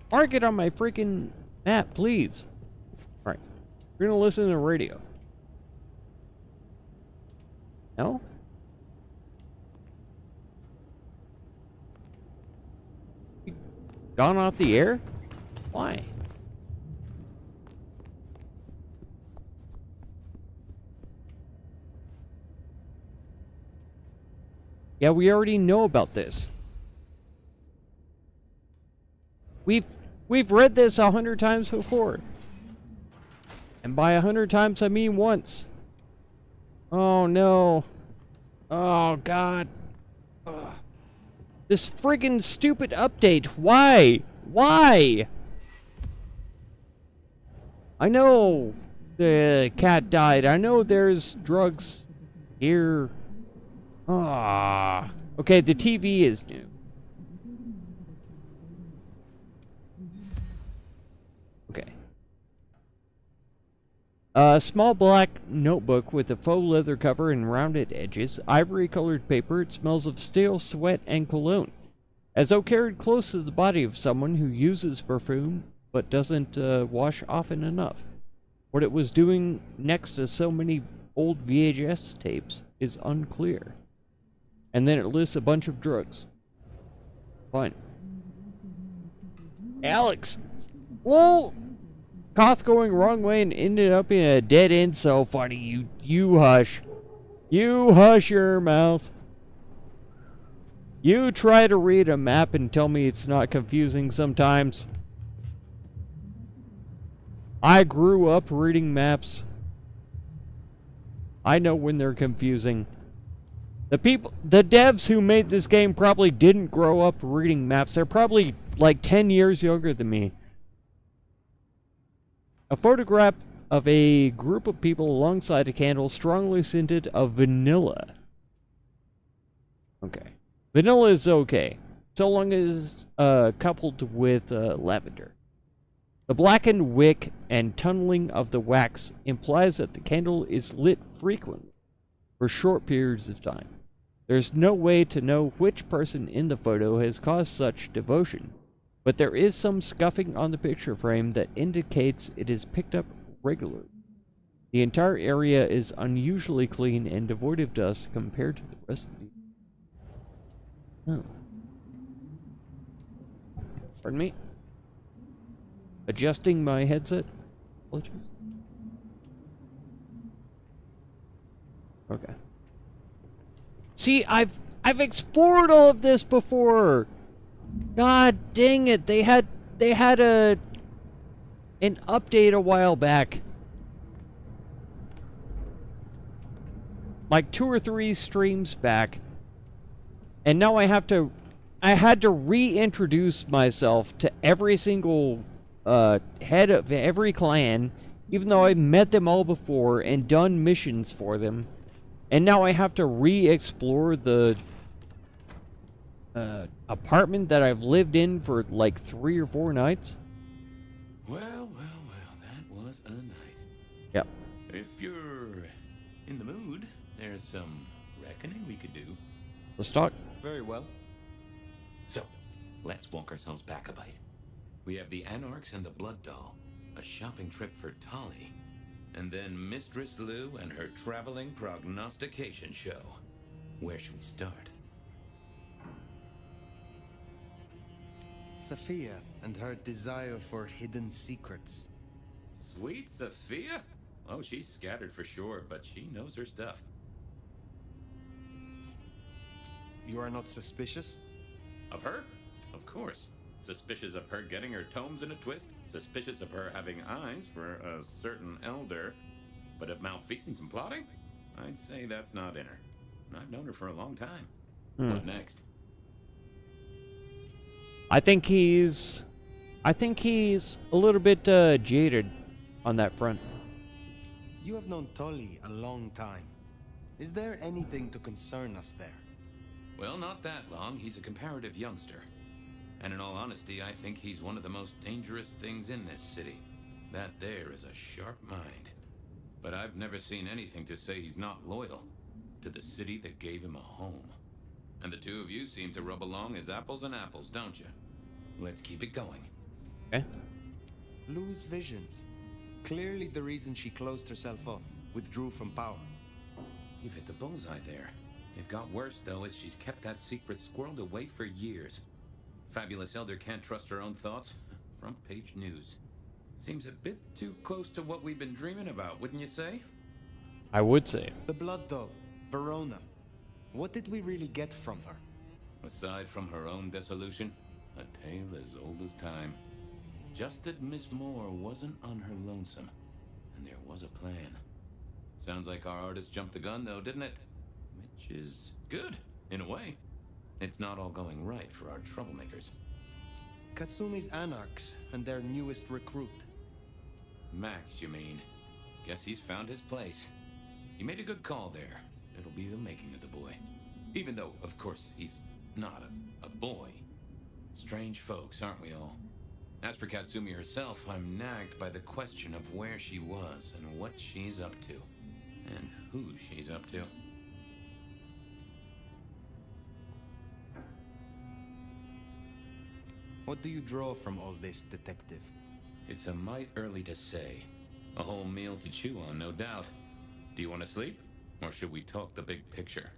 Mark it on my freaking map, please. Alright. We're gonna listen to the radio. No? Gone off the air? Why? Yeah, we already know about this. We've read this 100 times before. And by 100 times I mean once. Oh no. Oh god. Ugh. This friggin' stupid update. Why? Why? I know the cat died. I know there's drugs here. Ah. Okay, the TV is new. Okay. A small black notebook with a faux leather cover and rounded edges, ivory-colored paper. It smells of stale sweat and cologne, as though carried close to the body of someone who uses perfume but doesn't wash often enough. What it was doing next to so many old VHS tapes is unclear. And then it lists a bunch of drugs. Fine. Alex! Well, Koth going wrong way and ended up in a dead end. So funny. You hush. You hush your mouth. You try to read a map and tell me it's not confusing sometimes. I grew up reading maps. I know when they're confusing. The devs who made this game probably didn't grow up reading maps. They're probably like 10 years younger than me. A photograph of a group of people alongside a candle strongly scented of vanilla. Okay. Vanilla is okay, so long as coupled with lavender. The blackened wick and tunneling of the wax implies that the candle is lit frequently for short periods of time. There's no way to know which person in the photo has caused such devotion, but there is some scuffing on the picture frame that indicates it is picked up regularly. The entire area is unusually clean and devoid of dust compared to the rest of the... Oh. Pardon me? Adjusting my headset? Apologies. Okay. See, I've explored all of this before. God dang it! They had an update a while back, like 2 or 3 streams back, and now I had to reintroduce myself to every single head of every clan, even though I met them all before and done missions for them. And now I have to re-explore the apartment that I've lived in for like 3 or 4 nights. Well, that was a night. Yep. If you're in the mood, there's some reckoning we could do. Let's talk. Very well. So, let's walk ourselves back a bite. We have the Anarchs and the Blood Doll, a shopping trip for Tolly, and then Mistress Lou and her traveling prognostication show. Where should we start? Sophia and her desire for hidden secrets. Sweet Sophia? Oh, she's scattered for sure, but she knows her stuff. You are not suspicious? Of her? Of course. Suspicious of her getting her tomes in a twist. Suspicious of her having eyes for a certain elder. But of malfeasance and plotting? I'd say that's not in her. I've known her for a long time. What next? I think he's a little bit jaded on that front. You have known Tolly a long time. Is there anything to concern us there? Well, not that long. He's a comparative youngster. And in all honesty, I think he's one of the most dangerous things in this city. That there is a sharp mind. But I've never seen anything to say he's not loyal to the city that gave him a home. And the two of you seem to rub along as apples and apples, don't you? Let's keep it going. Okay. Lou's visions. Clearly the reason she closed herself off, withdrew from power. You've hit the bullseye there. It got worse, though, as she's kept that secret squirreled away for years. Fabulous Elder can't trust her own thoughts. Front page news. Seems a bit too close to what we've been dreaming about, wouldn't you say? I would say. The Blood Doll, Verona. What did we really get from her? Aside from her own dissolution, a tale as old as time. Just that Miss Moore wasn't on her lonesome, and there was a plan. Sounds like our artist jumped the gun, though, didn't it? Which is good, in a way. It's not all going right for our troublemakers. Katsumi's Anarchs and their newest recruit. Max, you mean? Guess he's found his place. You made a good call there. It'll be the making of the boy. Even though, of course, he's not a boy. Strange folks, aren't we all? As for Katsumi herself, I'm nagged by the question of where she was and what she's up to. And who she's up to. What do you draw from all this, detective? It's a mite early to say. A whole meal to chew on, no doubt. Do you want to sleep? Or should we talk the big picture?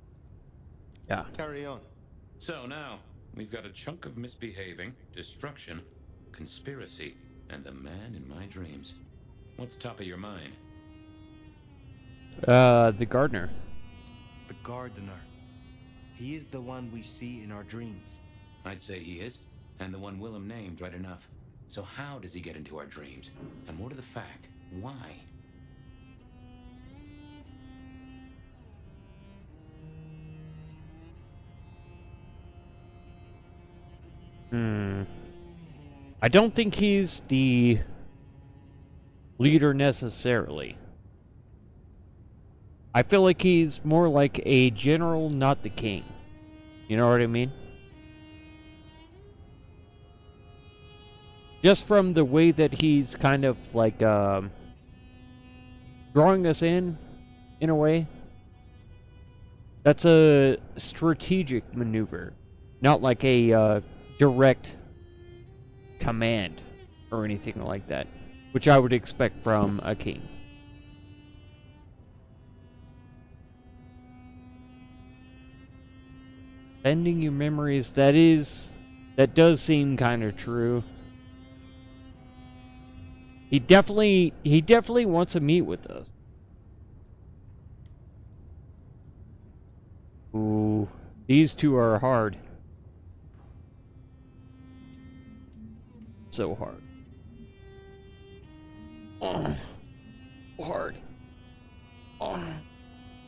Yeah. Carry on. So now, we've got a chunk of misbehaving, destruction, conspiracy, and the man in my dreams. What's top of your mind? The gardener. The gardener. He is the one we see in our dreams. I'd say he is, and the one Willem named right enough. So how does he get into our dreams? And more to the fact, why? I don't think he's the leader necessarily. I feel like he's more like a general, not the king. You know what I mean? Just from the way that he's kind of like drawing us in a way. That's a strategic maneuver, not like a direct command or anything like that, which I would expect from a king. Bending your memories, that does seem kind of true. He definitely wants to meet with us. Ooh, these two are hard. So hard. Oh, hard. Oh.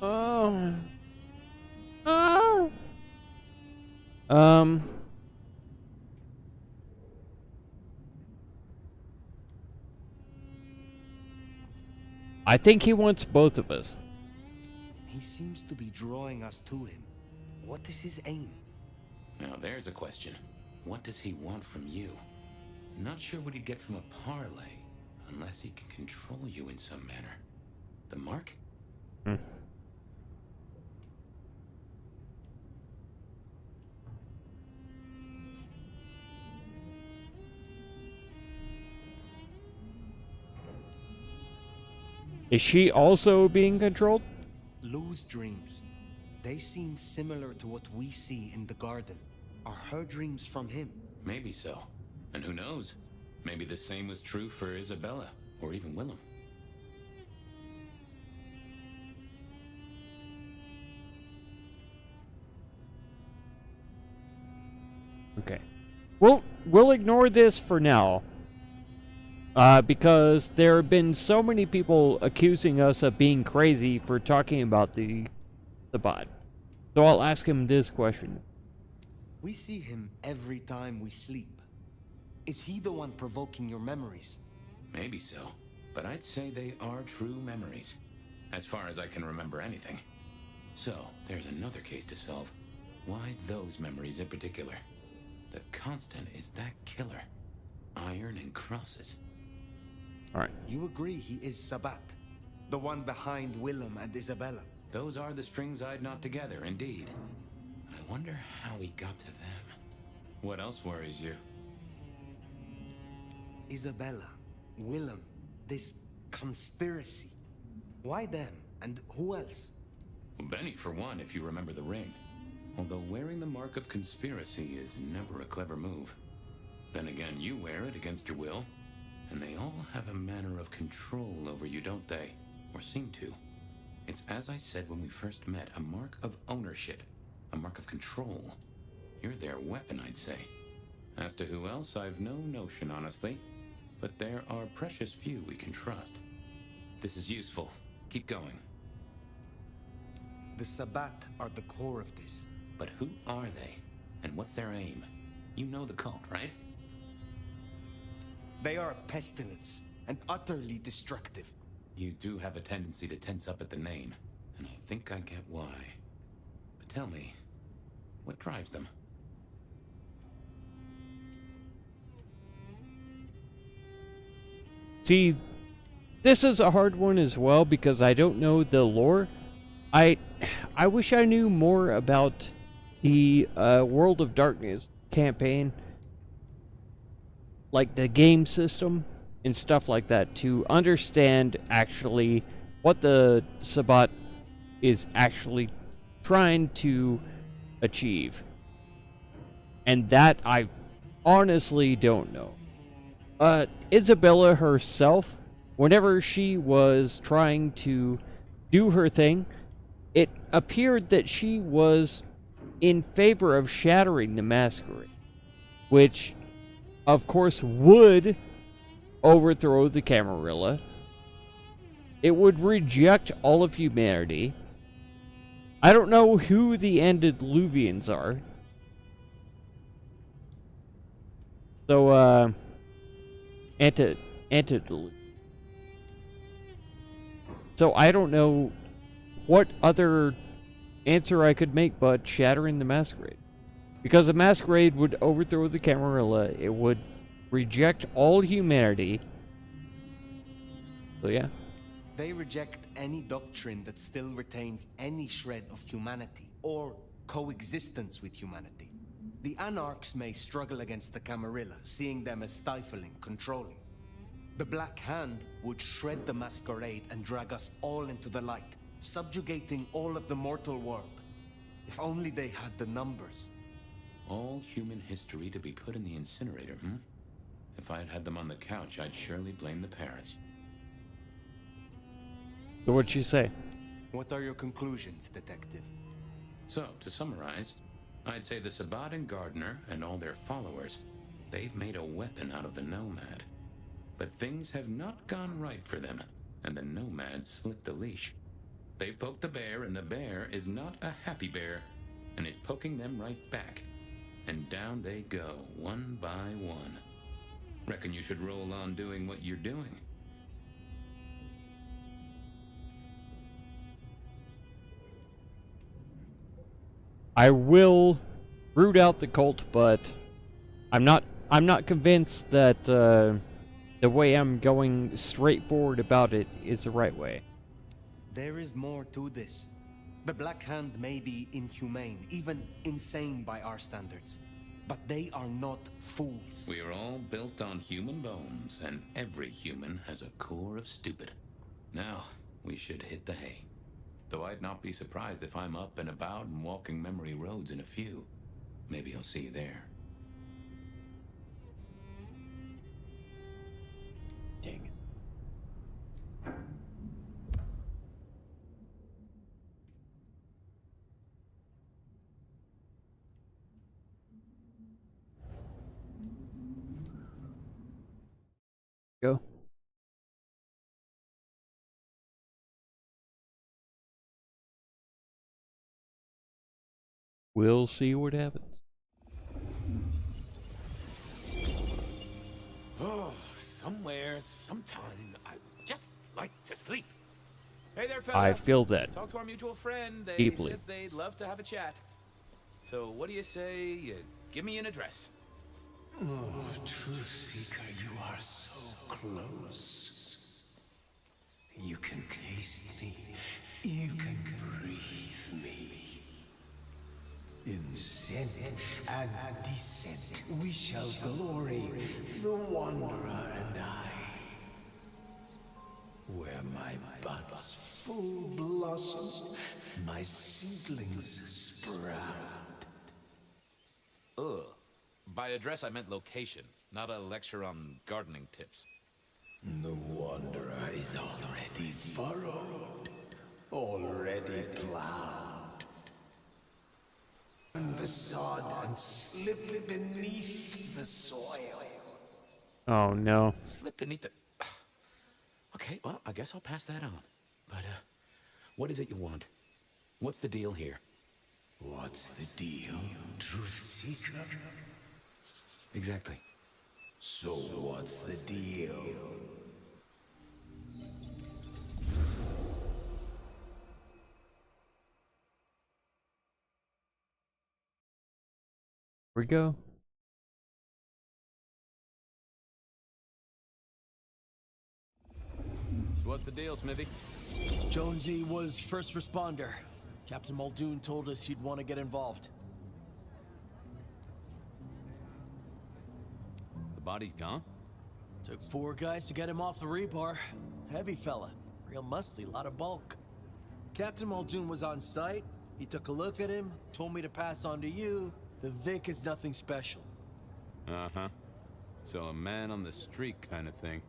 Oh. Oh. I think he wants both of us. He seems to be drawing us to him. What is his aim? Now there's a question. What does he want from you? Not sure what he'd get from a parlay, unless he can control you in some manner. The mark? Is she also being controlled? Lou's dreams. They seem similar to what we see in the garden. Are her dreams from him? Maybe so. And who knows? Maybe the same was true for Isabella, or even Willem. Okay. We'll ignore this for now. Because there have been so many people accusing us of being crazy for talking about the bot. So I'll ask him this question. We see him every time we sleep. Is he the one provoking your memories? Maybe so, but I'd say they are true memories, as far as I can remember anything. So, there's another case to solve. Why those memories in particular? The constant is that killer. Iron and crosses. Alright. You agree he is Sabat, the one behind Willem and Isabella? Those are the strings I'd knot together, indeed. I wonder how he got to them. What else worries you? Isabella, Willem, this conspiracy. Why them? And who else? Well, Benny, for one, if you remember the ring. Although wearing the mark of conspiracy is never a clever move. Then again, you wear it against your will. And they all have a manner of control over you, don't they? Or seem to. It's as I said when we first met, a mark of ownership. A mark of control. You're their weapon, I'd say. As to who else, I've no notion, honestly. But there are precious few we can trust. This is useful. Keep going. The Sabat are the core of this. But who are they? And what's their aim? You know the cult, right? They are a pestilence, and utterly destructive. You do have a tendency to tense up at the name, and I think I get why. But tell me, what drives them? See, this is a hard one as well because I don't know the lore. I wish I knew more about the World of Darkness campaign, like the game system and stuff like that, to understand actually what the Sabbat is actually trying to achieve. And that I honestly don't know. Isabella herself, whenever she was trying to do her thing, it appeared that she was in favor of shattering the Masquerade, which, of course, would overthrow the Camarilla. It would reject all of humanity. I don't know who the Antediluvians are. So, Antediluvian. So I don't know what other answer I could make but shattering the Masquerade. Because the Masquerade would overthrow the Camarilla, it would reject all humanity. So yeah. They reject any doctrine that still retains any shred of humanity, or coexistence with humanity. The Anarchs may struggle against the Camarilla, seeing them as stifling, controlling. The Black Hand would shred the Masquerade and drag us all into the light, subjugating all of the mortal world. If only they had the numbers. All human history to be put in the incinerator, hmm? If I had had them on the couch, I'd surely blame the parents. So what'd she say? What are your conclusions, Detective? So, to summarize, I'd say the Sabbat and Gardner and all their followers, they've made a weapon out of the Nomad. But things have not gone right for them, and the Nomad slipped the leash. They've poked the bear, and the bear is not a happy bear, and is poking them right back. And down they go, one by one. Reckon you should roll on doing what you're doing. I will root out the cult, but I'm not convinced that the way I'm going straightforward about it is the right way. There is more to this. The Black Hand may be inhumane, even insane by our standards, but they are not fools. We are all built on human bones, and every human has a core of stupid. Now, we should hit the hay. Though I'd not be surprised if I'm up and about and walking memory roads in a few. Maybe I'll see you there. Dang it. Go. We'll see what happens. Oh, somewhere, sometime, I just like to sleep. Hey there, fella. I feel that Talk to our mutual friend. They deeply. said they'd love to have a chat. So what do you say you give me an address? Oh, Truth Seeker, you are so close. You can taste me. You can breathe me. In scent and descent we shall glory, the Wanderer and I. Where my buds full blossom, my seedlings sprout. Ugh. By address, I meant location, not a lecture on gardening tips. The Wanderer is already furrowed, already plowed. The sod and slip beneath the soil. Oh no. Slip beneath the... Okay, well, I guess I'll pass that on. But, what is it you want? What's the deal here? What's the deal, Truth Seeker? Exactly. So what's the deal? Here we go. So what's the deal, Smithy? Jonesy was first responder. Captain Muldoon told us he'd want to get involved. The body's gone? Took 4 guys to get him off the rebar. Heavy fella. Real muscly, lot of bulk. Captain Muldoon was on site. He took a look at him, told me to pass on to you. The Vic is nothing special. Uh-huh. So a man on the street kind of thing.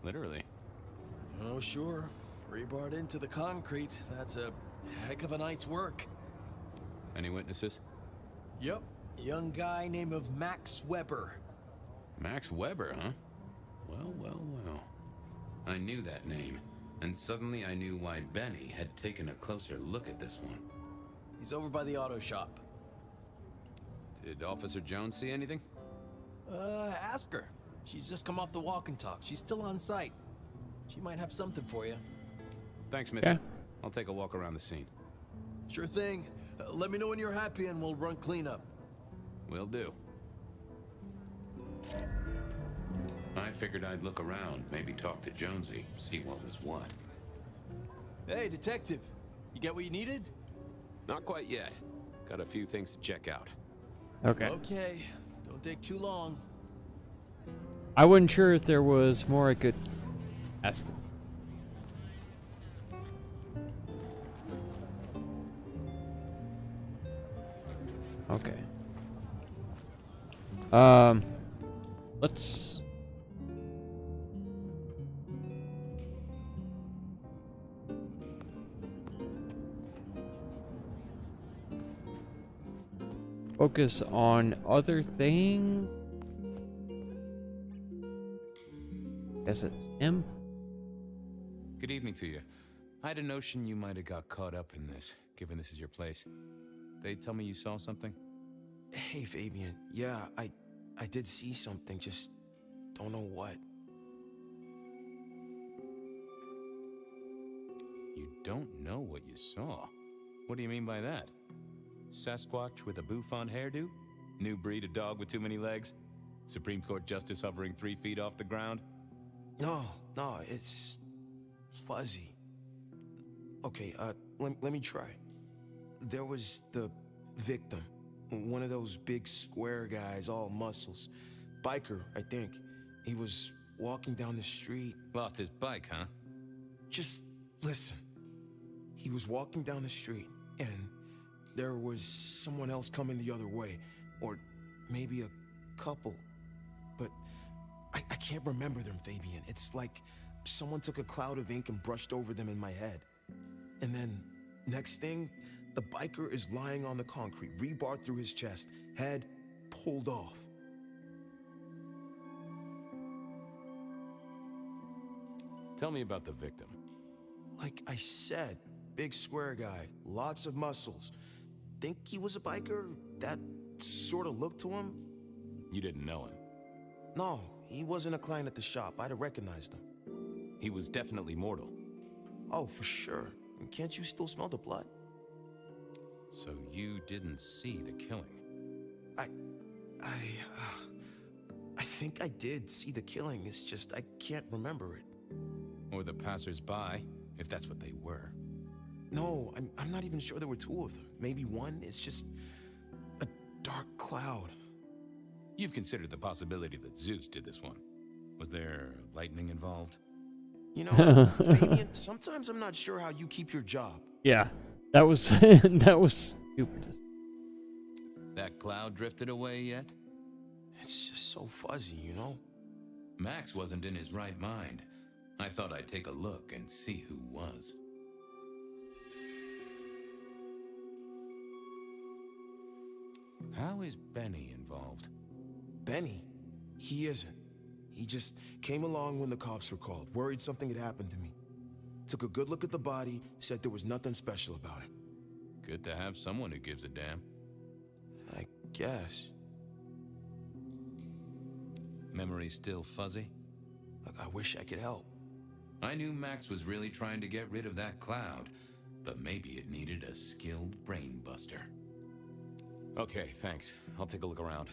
Literally. Oh, sure. Rebarred into the concrete. That's a heck of a night's work. Any witnesses? Yep. Young guy named of Max Weber. Max Weber, huh? Well, well, well. I knew that name, and suddenly I knew why Benny had taken a closer look at this one. He's over by the auto shop. Did Officer Jones see anything? Ask her. She's just come off the walk and talk. She's still on site. She might have something for you. Thanks, Smithy. Okay. I'll take a walk around the scene. Sure thing. Let me know when you're happy and we'll run cleanup. Will do. I figured I'd look around, maybe talk to Jonesy, see what was what. Hey, detective. You get what you needed? Not quite yet. Got a few things to check out. Okay. Okay. Don't take too long. I wasn't sure if there was more I could ask him. Okay. Let's... focus on other things. Guess it's him. Good evening to you. I had a notion you might have got caught up in this, given this is your place. They tell me you saw something? Hey, Fabian. Yeah, I did see something, just don't know what. You don't know what you saw? What do you mean by that? Sasquatch with a bouffant hairdo? New breed of dog with too many legs? Supreme Court justice hovering 3 feet off the ground? No, it's fuzzy. Okay, let me try. There was the victim, one of those big square guys, all muscles. Biker, I think. He was walking down the street. Lost his bike, huh? Just listen. He was walking down the street, and there was someone else coming the other way. Or maybe a couple. But I can't remember them, Fabian. It's like someone took a cloud of ink and brushed over them in my head. And then, next thing, the biker is lying on the concrete, rebar through his chest, head pulled off. Tell me about the victim. Like I said, big square guy, lots of muscles. Think he was a biker? That sort of looked to him? You didn't know him? No, he wasn't a client at the shop. I'd have recognized him. He was definitely mortal. Oh, for sure. And can't you still smell the blood? So you didn't see the killing? I think I did see the killing. It's just I can't remember it. Or the passers-by, if that's what they were. No, I'm not even sure there were two of them. Maybe one is just a dark cloud. You've considered the possibility that Zeus did this one. Was there lightning involved? You know, Fabian, sometimes I'm not sure how you keep your job. Yeah, that was that was stupid. That cloud drifted away yet? It's just so fuzzy, you know? Max wasn't in his right mind. I thought I'd take a look and see who was. How is Benny involved? Benny? He isn't. He just came along when the cops were called, worried something had happened to me. Took a good look at the body, said there was nothing special about him. Good to have someone who gives a damn. I guess. Memory still fuzzy? Look, I wish I could help. I knew Max was really trying to get rid of that cloud, but maybe it needed a skilled brain buster. Okay, thanks. I'll take a look around.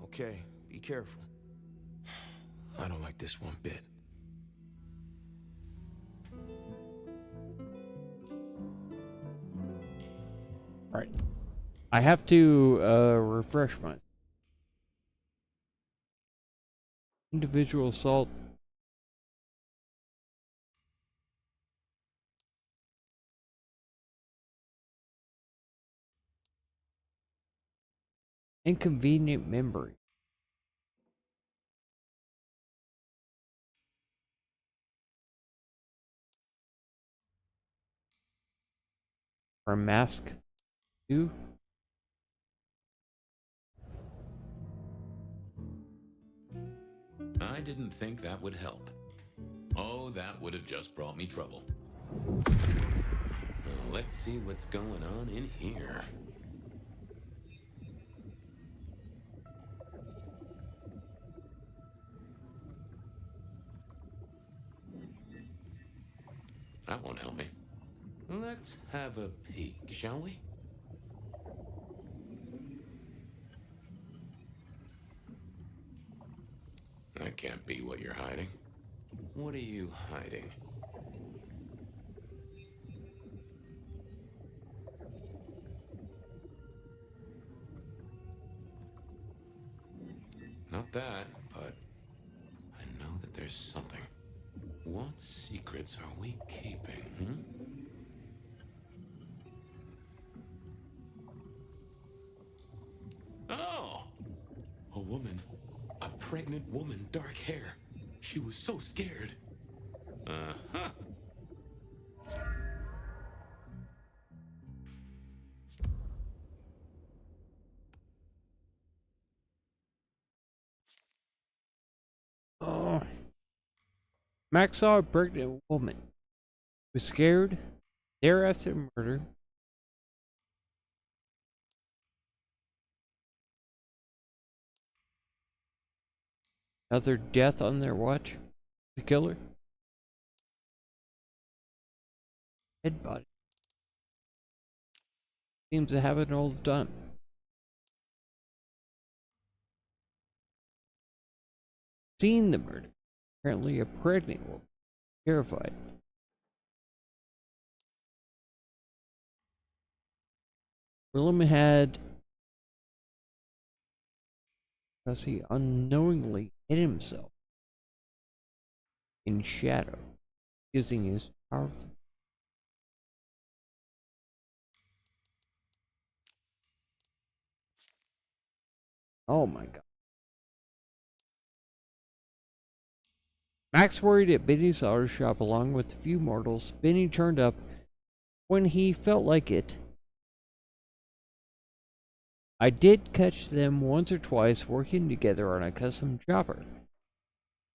Okay, be careful. I don't like this one bit. Right. I have to refresh myself. Individual assault. Inconvenient memory. Or mask 2. I didn't think that would help. Oh, that would have just brought me trouble. Let's see what's going on in here. That won't help me. Let's have a peek, shall we? That can't be what you're hiding. What are you hiding? Not that, but I know that there's something. What secrets are we keeping, hmm? Oh! A woman. A pregnant woman, dark hair. She was so scared. Uh-huh. Oh. Max saw a pregnant woman. Was scared. Thereafter murder. Another death on their watch. The killer. Dead body. Seems to happen all the time. Seen the murder. Apparently a pregnant woman. Terrified. Willem had, because he unknowingly hid himself in shadow, using his powerful. Oh my god. Max worried at Benny's auto shop along with a few mortals. Benny turned up when he felt like it. I did catch them once or twice working together on a custom chopper.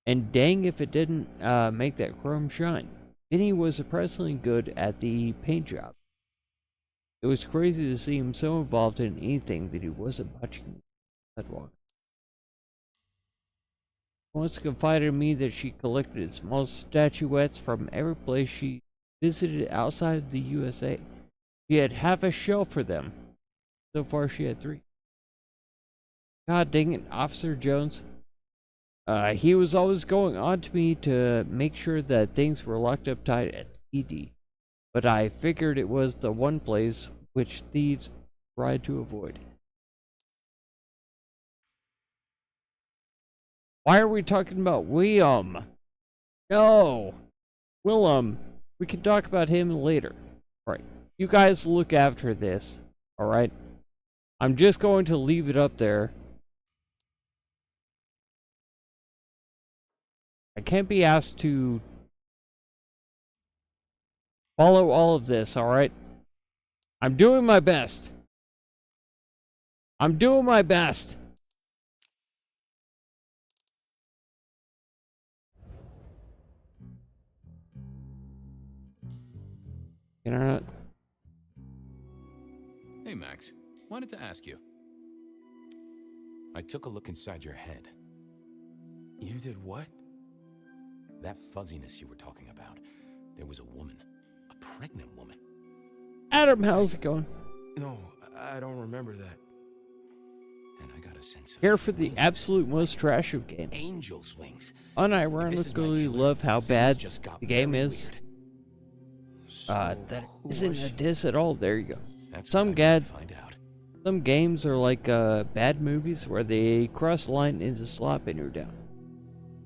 And dang if it didn't make that chrome shine. Benny was surprisingly good at the paint job. It was crazy to see him so involved in anything that he wasn't watching the sidewalk. Once confided in me that she collected small statuettes from every place she visited outside of the USA. She had half a shelf for them. So far she had 3. God dang it, Officer Jones. He was always going on to me to make sure that things were locked up tight at ED. But I figured it was the one place which thieves tried to avoid. Why are we talking about William? No! Willem. We can talk about him later. Alright. You guys look after this. Alright? I'm just going to leave it up there. I can't be asked to follow all of this, alright? I'm doing my best. I'm doing my best. You know. Hey, Max. Wanted to ask you. I took a look inside your head. You did what? That fuzziness you were talking about. There was a woman. A pregnant woman. Adam, how's it going? No, I don't remember that. And I got a sense of... Here for the absolute most trash of games. Angel's wings. Unironically love how bad the game is. Weird. That isn't a diss at all. There you go. That's Some find out. Some games are like bad movies where they cross the line into slop and you're down.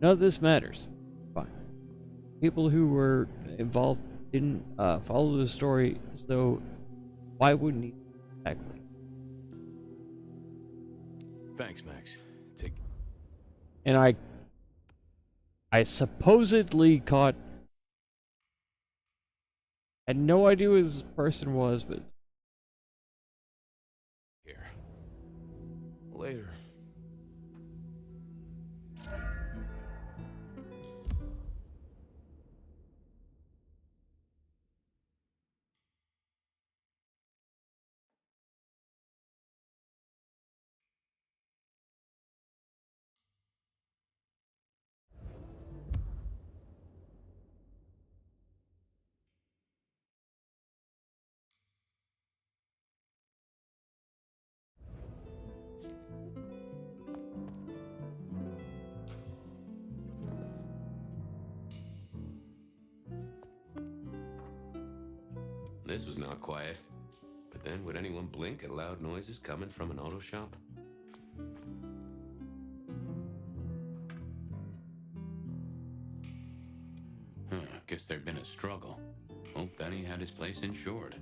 None of this matters. Fine. People who were involved didn't follow the story, so why wouldn't you? Exactly. Thanks, Max. And I supposedly caught. Had no idea who this person was, but Later. This was not quiet. But then, would anyone blink at loud noises coming from an auto shop? Guess there'd been a struggle. Hope Benny had his place insured.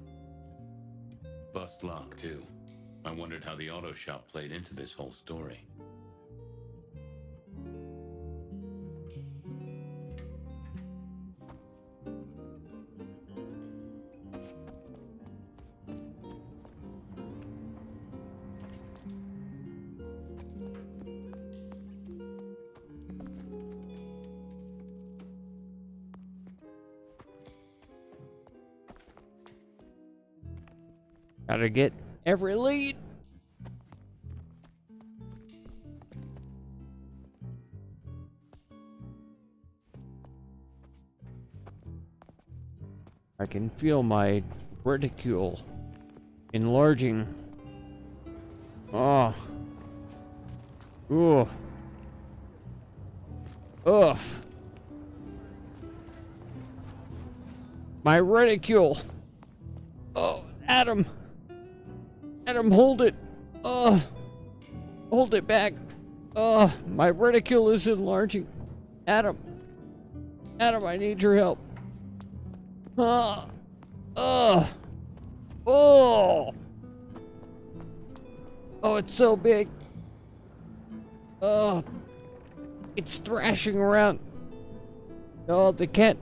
Bust lock, too. I wondered how the auto shop played into this whole story. Gotta get every lead. I can feel my reticule enlarging. Oh. Ugh. Ugh. My reticule. Oh, Adam. Adam, hold it. Hold it back. My reticule is enlarging. Adam. Adam, I need your help. Oh. Oh, it's so big. It's thrashing around. Oh, they can't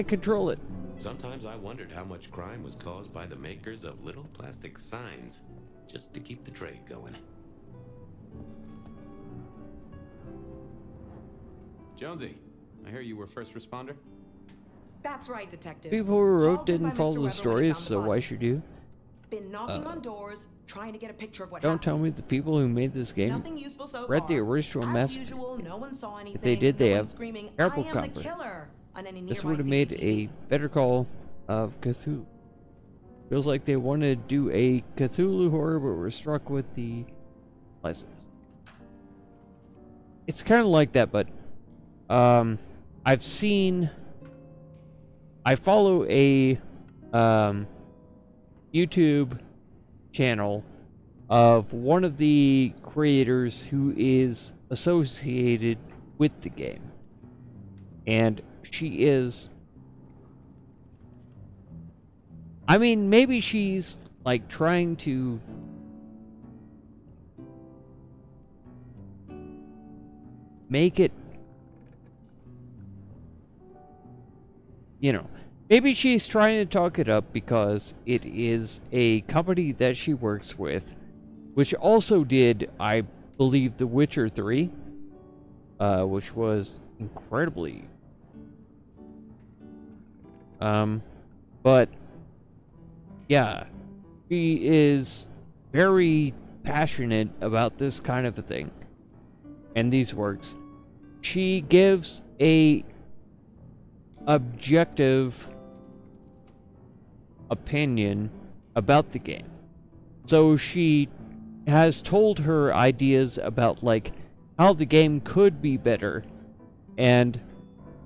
control it. Sometimes I wondered how much crime was caused by the makers of little plastic signs, just to keep the trade going. Jonesy, I hear you were first responder? That's right, Detective. People who wrote Called in didn't by follow Mr. the Weber when he stories, found the so body. why should you? Been knocking on doors, trying to get a picture of what Don't happened. tell me the people who made this game Nothing useful so read far. the original As message. usual, no one saw anything. If they did, they no one have screaming, terrible "I am the cover. killer" on any This nearby would have made CCTV. a better call of Cthulhu. Feels like they wanted to do a Cthulhu horror, but were struck with the license. It's kind of like that, but I follow a YouTube channel of one of the creators who is associated with the game, and she is, I mean, maybe she's like trying to make it, you know, maybe she's trying to talk it up because it is a company that she works with, which also did, I believe, The Witcher 3, which was incredibly, but yeah, she is very passionate about this kind of a thing and these works. She gives a objective opinion about the game. So she has told her ideas about like how the game could be better, and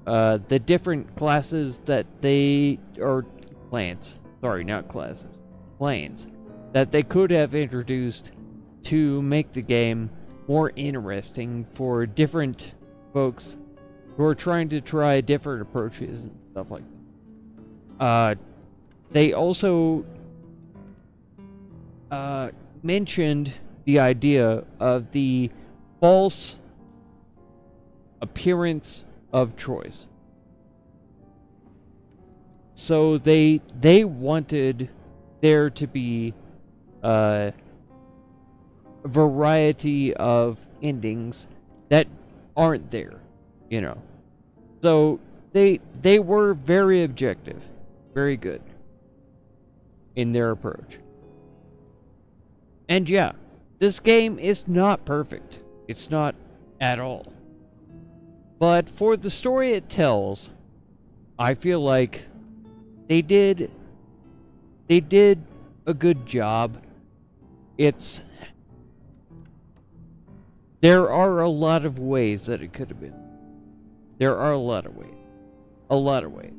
the different classes that they, or clans, sorry, not classes, clans that they could have introduced to make the game more interesting for different folks who are trying to try different approaches and stuff like that. They also mentioned the idea of the false appearance of choice. So they wanted there to be a variety of endings that aren't there, you know. So they were very objective, very good in their approach. And yeah, this game is not perfect. It's not at all. But for the story it tells, I feel like they did a good job. There are a lot of ways that it could have been. There are a lot of ways.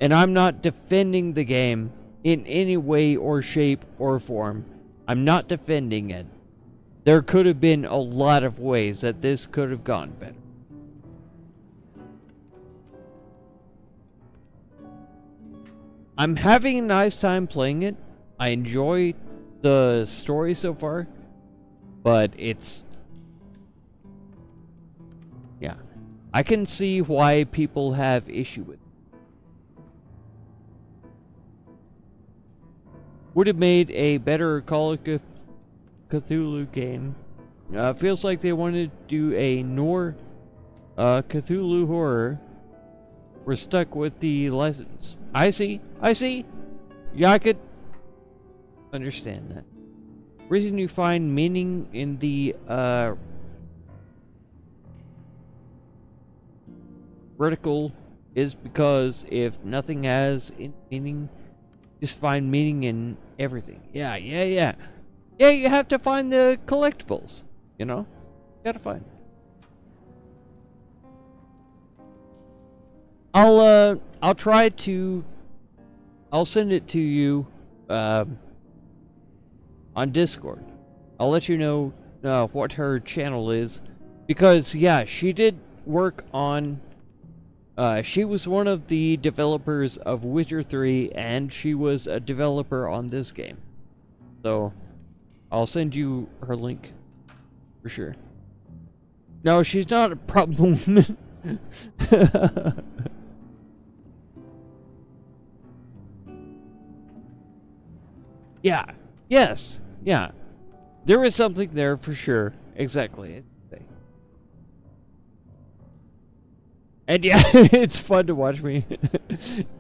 And I'm not defending the game in any way or shape or form. I'm not defending it. There could have been a lot of ways that this could have gone better. I'm having a nice time playing it. I enjoy the story so far, but it's... yeah. I can see why people have issue with it. Would have made a better Call of Cthulhu game. Feels like they wanted to do a Nor Cthulhu horror. We're stuck with the license. I see. Yeah, I could understand that. Reason you find meaning in the vertical is because if nothing has meaning, just find meaning in everything. Yeah, you have to find the collectibles, you know? Gotta find. I'll try to... I'll send it to you, on Discord. I'll let you know, what her channel is. Because, yeah, she did work on... she was one of the developers of Witcher 3, and she was a developer on this game. So, I'll send you her link, for sure. No, she's not a problem woman. Yeah, yes, yeah. There is something there for sure. Exactly. And yeah, it's fun to watch me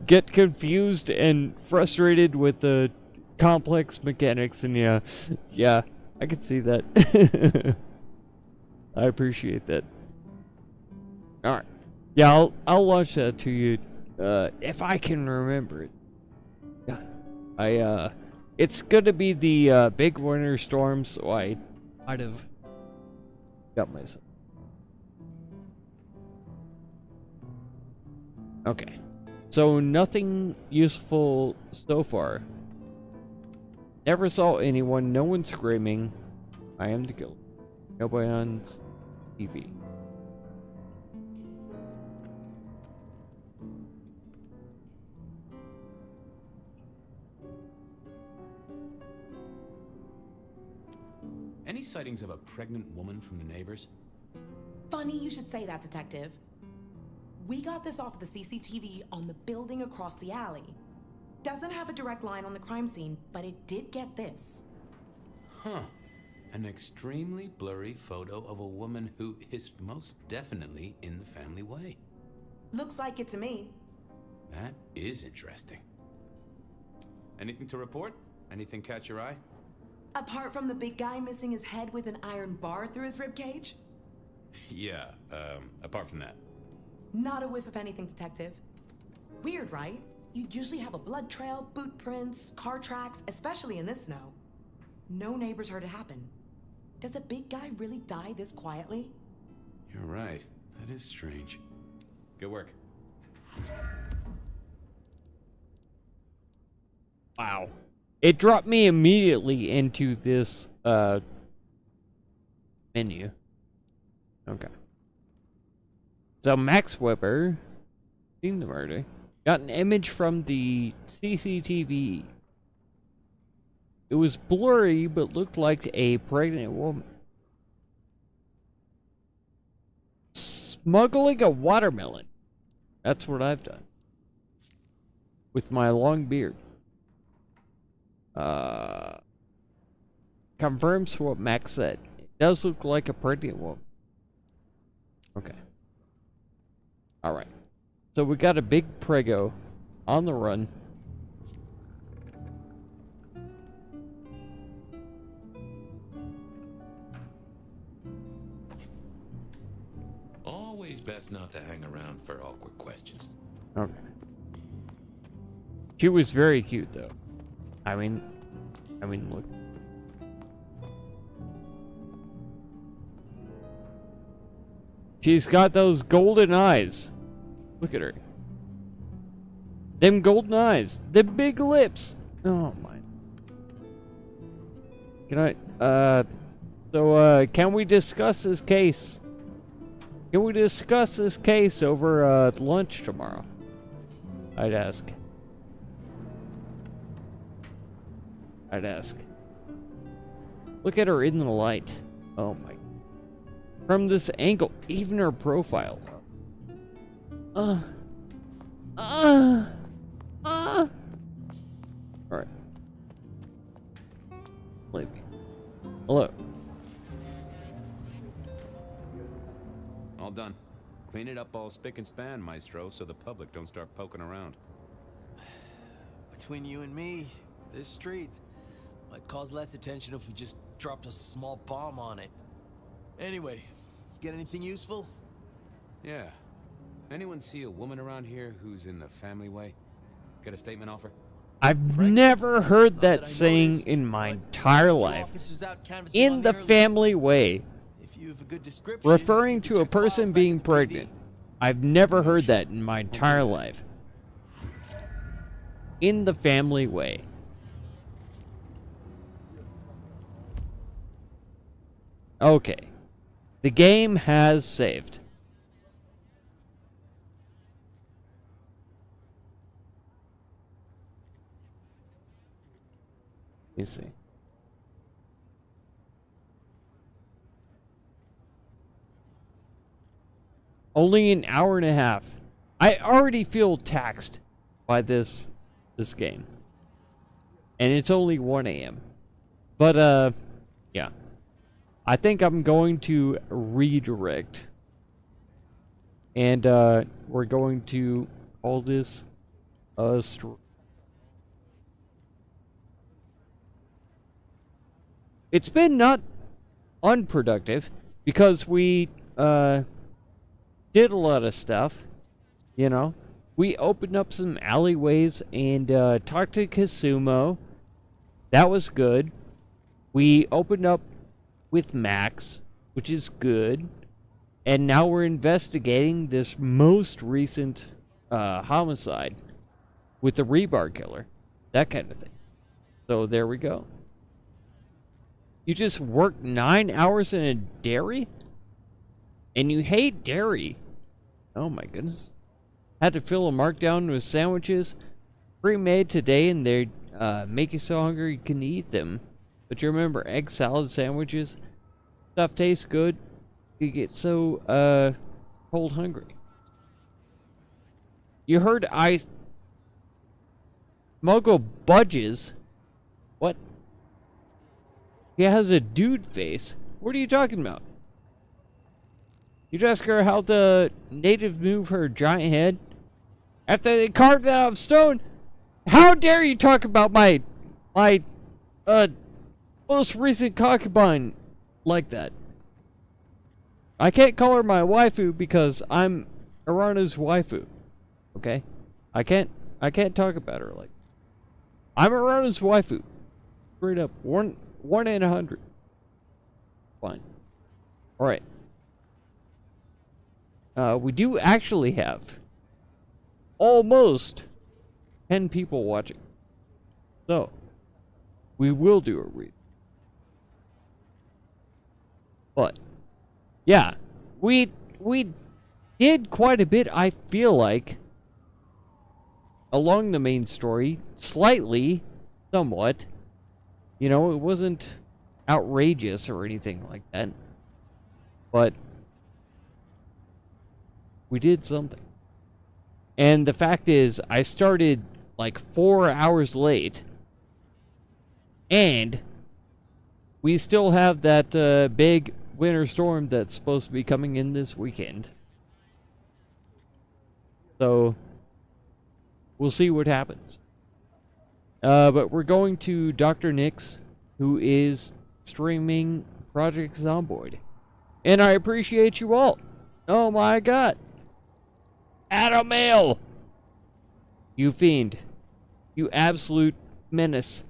get confused and frustrated with the complex mechanics, and yeah, I can see that. I appreciate that. Alright. Yeah, I'll launch that to you, if I can remember it. Yeah. It's gonna be the, big winter storm, so I might have got myself. Okay. So, nothing useful so far. Never saw anyone, no one screaming. I am the guild. Nobody on TV. Any sightings of a pregnant woman from the neighbors? Funny you should say that, Detective. We got this off of the CCTV on the building across the alley. Doesn't have a direct line on the crime scene, but it did get this. Huh. An extremely blurry photo of a woman who is most definitely in the family way. Looks like it to me. That is interesting. Anything to report? Anything catch your eye? Apart from the big guy missing his head with an iron bar through his ribcage? Yeah, apart from that. Not a whiff of anything, Detective. Weird, right? You'd usually have a blood trail, boot prints, car tracks, especially in this snow. No neighbors heard it happen. Does a big guy really die this quietly? You're right. That is strange. Good work. Wow. It dropped me immediately into this, menu. Okay. So Max Weber, seen the murder, got an image from the CCTV. It was blurry, but looked like a pregnant woman. Smuggling a watermelon. That's what I've done. With my long beard. Confirms what Max said. It does look like a pregnant woman. Okay. Alright. So we got a big prego on the run. Always best not to hang around for awkward questions. Okay. She was very cute, though. I mean, look. She's got those golden eyes. Look at her. Them golden eyes. Them big lips. Oh my. Can we discuss this case? Can we discuss this case over lunch tomorrow? I'd ask. Look at her in the light. Oh my. From this angle, even her profile. Alright. Leave me. Hello. All done. Clean it up all spick and span, Maestro, so the public don't start poking around. Between you and me, this street might cause less attention if we just dropped a small bomb on it. Anyway, you get anything useful? Yeah. Anyone see a woman around here who's in the family way? Get a statement off her? I've never heard that saying in my entire life. In the family way. Referring to a person being pregnant. I've never heard that in my entire life. In the family way. Okay. The game has saved. Let me see. Only an hour and a half. I already feel taxed by this game. And it's only 1 a.m. But, yeah. I think I'm going to redirect. And, we're going to call this a stream. It's been not unproductive because we did a lot of stuff, you know. We opened up some alleyways and talked to Kasumo. That was good. We opened up with Max, which is good. And now we're investigating this most recent homicide with the rebar killer. That kind of thing. So there we go. You just worked 9 hours in a dairy? And you hate dairy. Oh my goodness. Had to fill a markdown with sandwiches. Pre-made today and they make you so hungry you can eat them. But you remember egg salad sandwiches? Stuff tastes good. You get so cold hungry. You heard Muggle budges. What? He has a dude face. What are you talking about? You'd ask her how the native move her giant head after they carved that out of stone. How dare you talk about my most recent concubine like that? I can't call her my waifu because I'm Arana's waifu. Okay? I can't talk about her like. I'm Arana's waifu. Straight up. 1 in 100. Fine. Alright. We do actually have almost 10 people watching. So, we will do a read. But, yeah, we did quite a bit, I feel like, along the main story, slightly, somewhat. You know, it wasn't outrageous or anything like that. But we did something. And the fact is, I started like 4 hours late. And we still have that big winter storm that's supposed to be coming in this weekend. So we'll see what happens. But we're going to Dr. Nix, who is streaming Project Zomboid. And I appreciate you all. Oh my god. Adamail! You fiend. You absolute menace.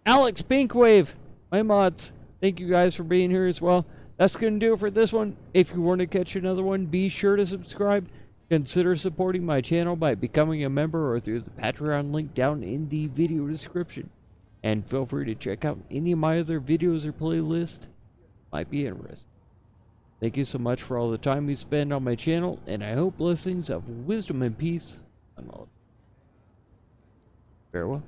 Alex Pinkwave, my mods. Thank you guys for being here as well. That's going to do it for this one. If you want to catch another one, be sure to subscribe. Consider supporting my channel by becoming a member or through the Patreon link down in the video description. And feel free to check out any of my other videos or playlists. Might be interesting. Thank you so much for all the time you spend on my channel, and I hope blessings of wisdom and peace on all of you. Farewell.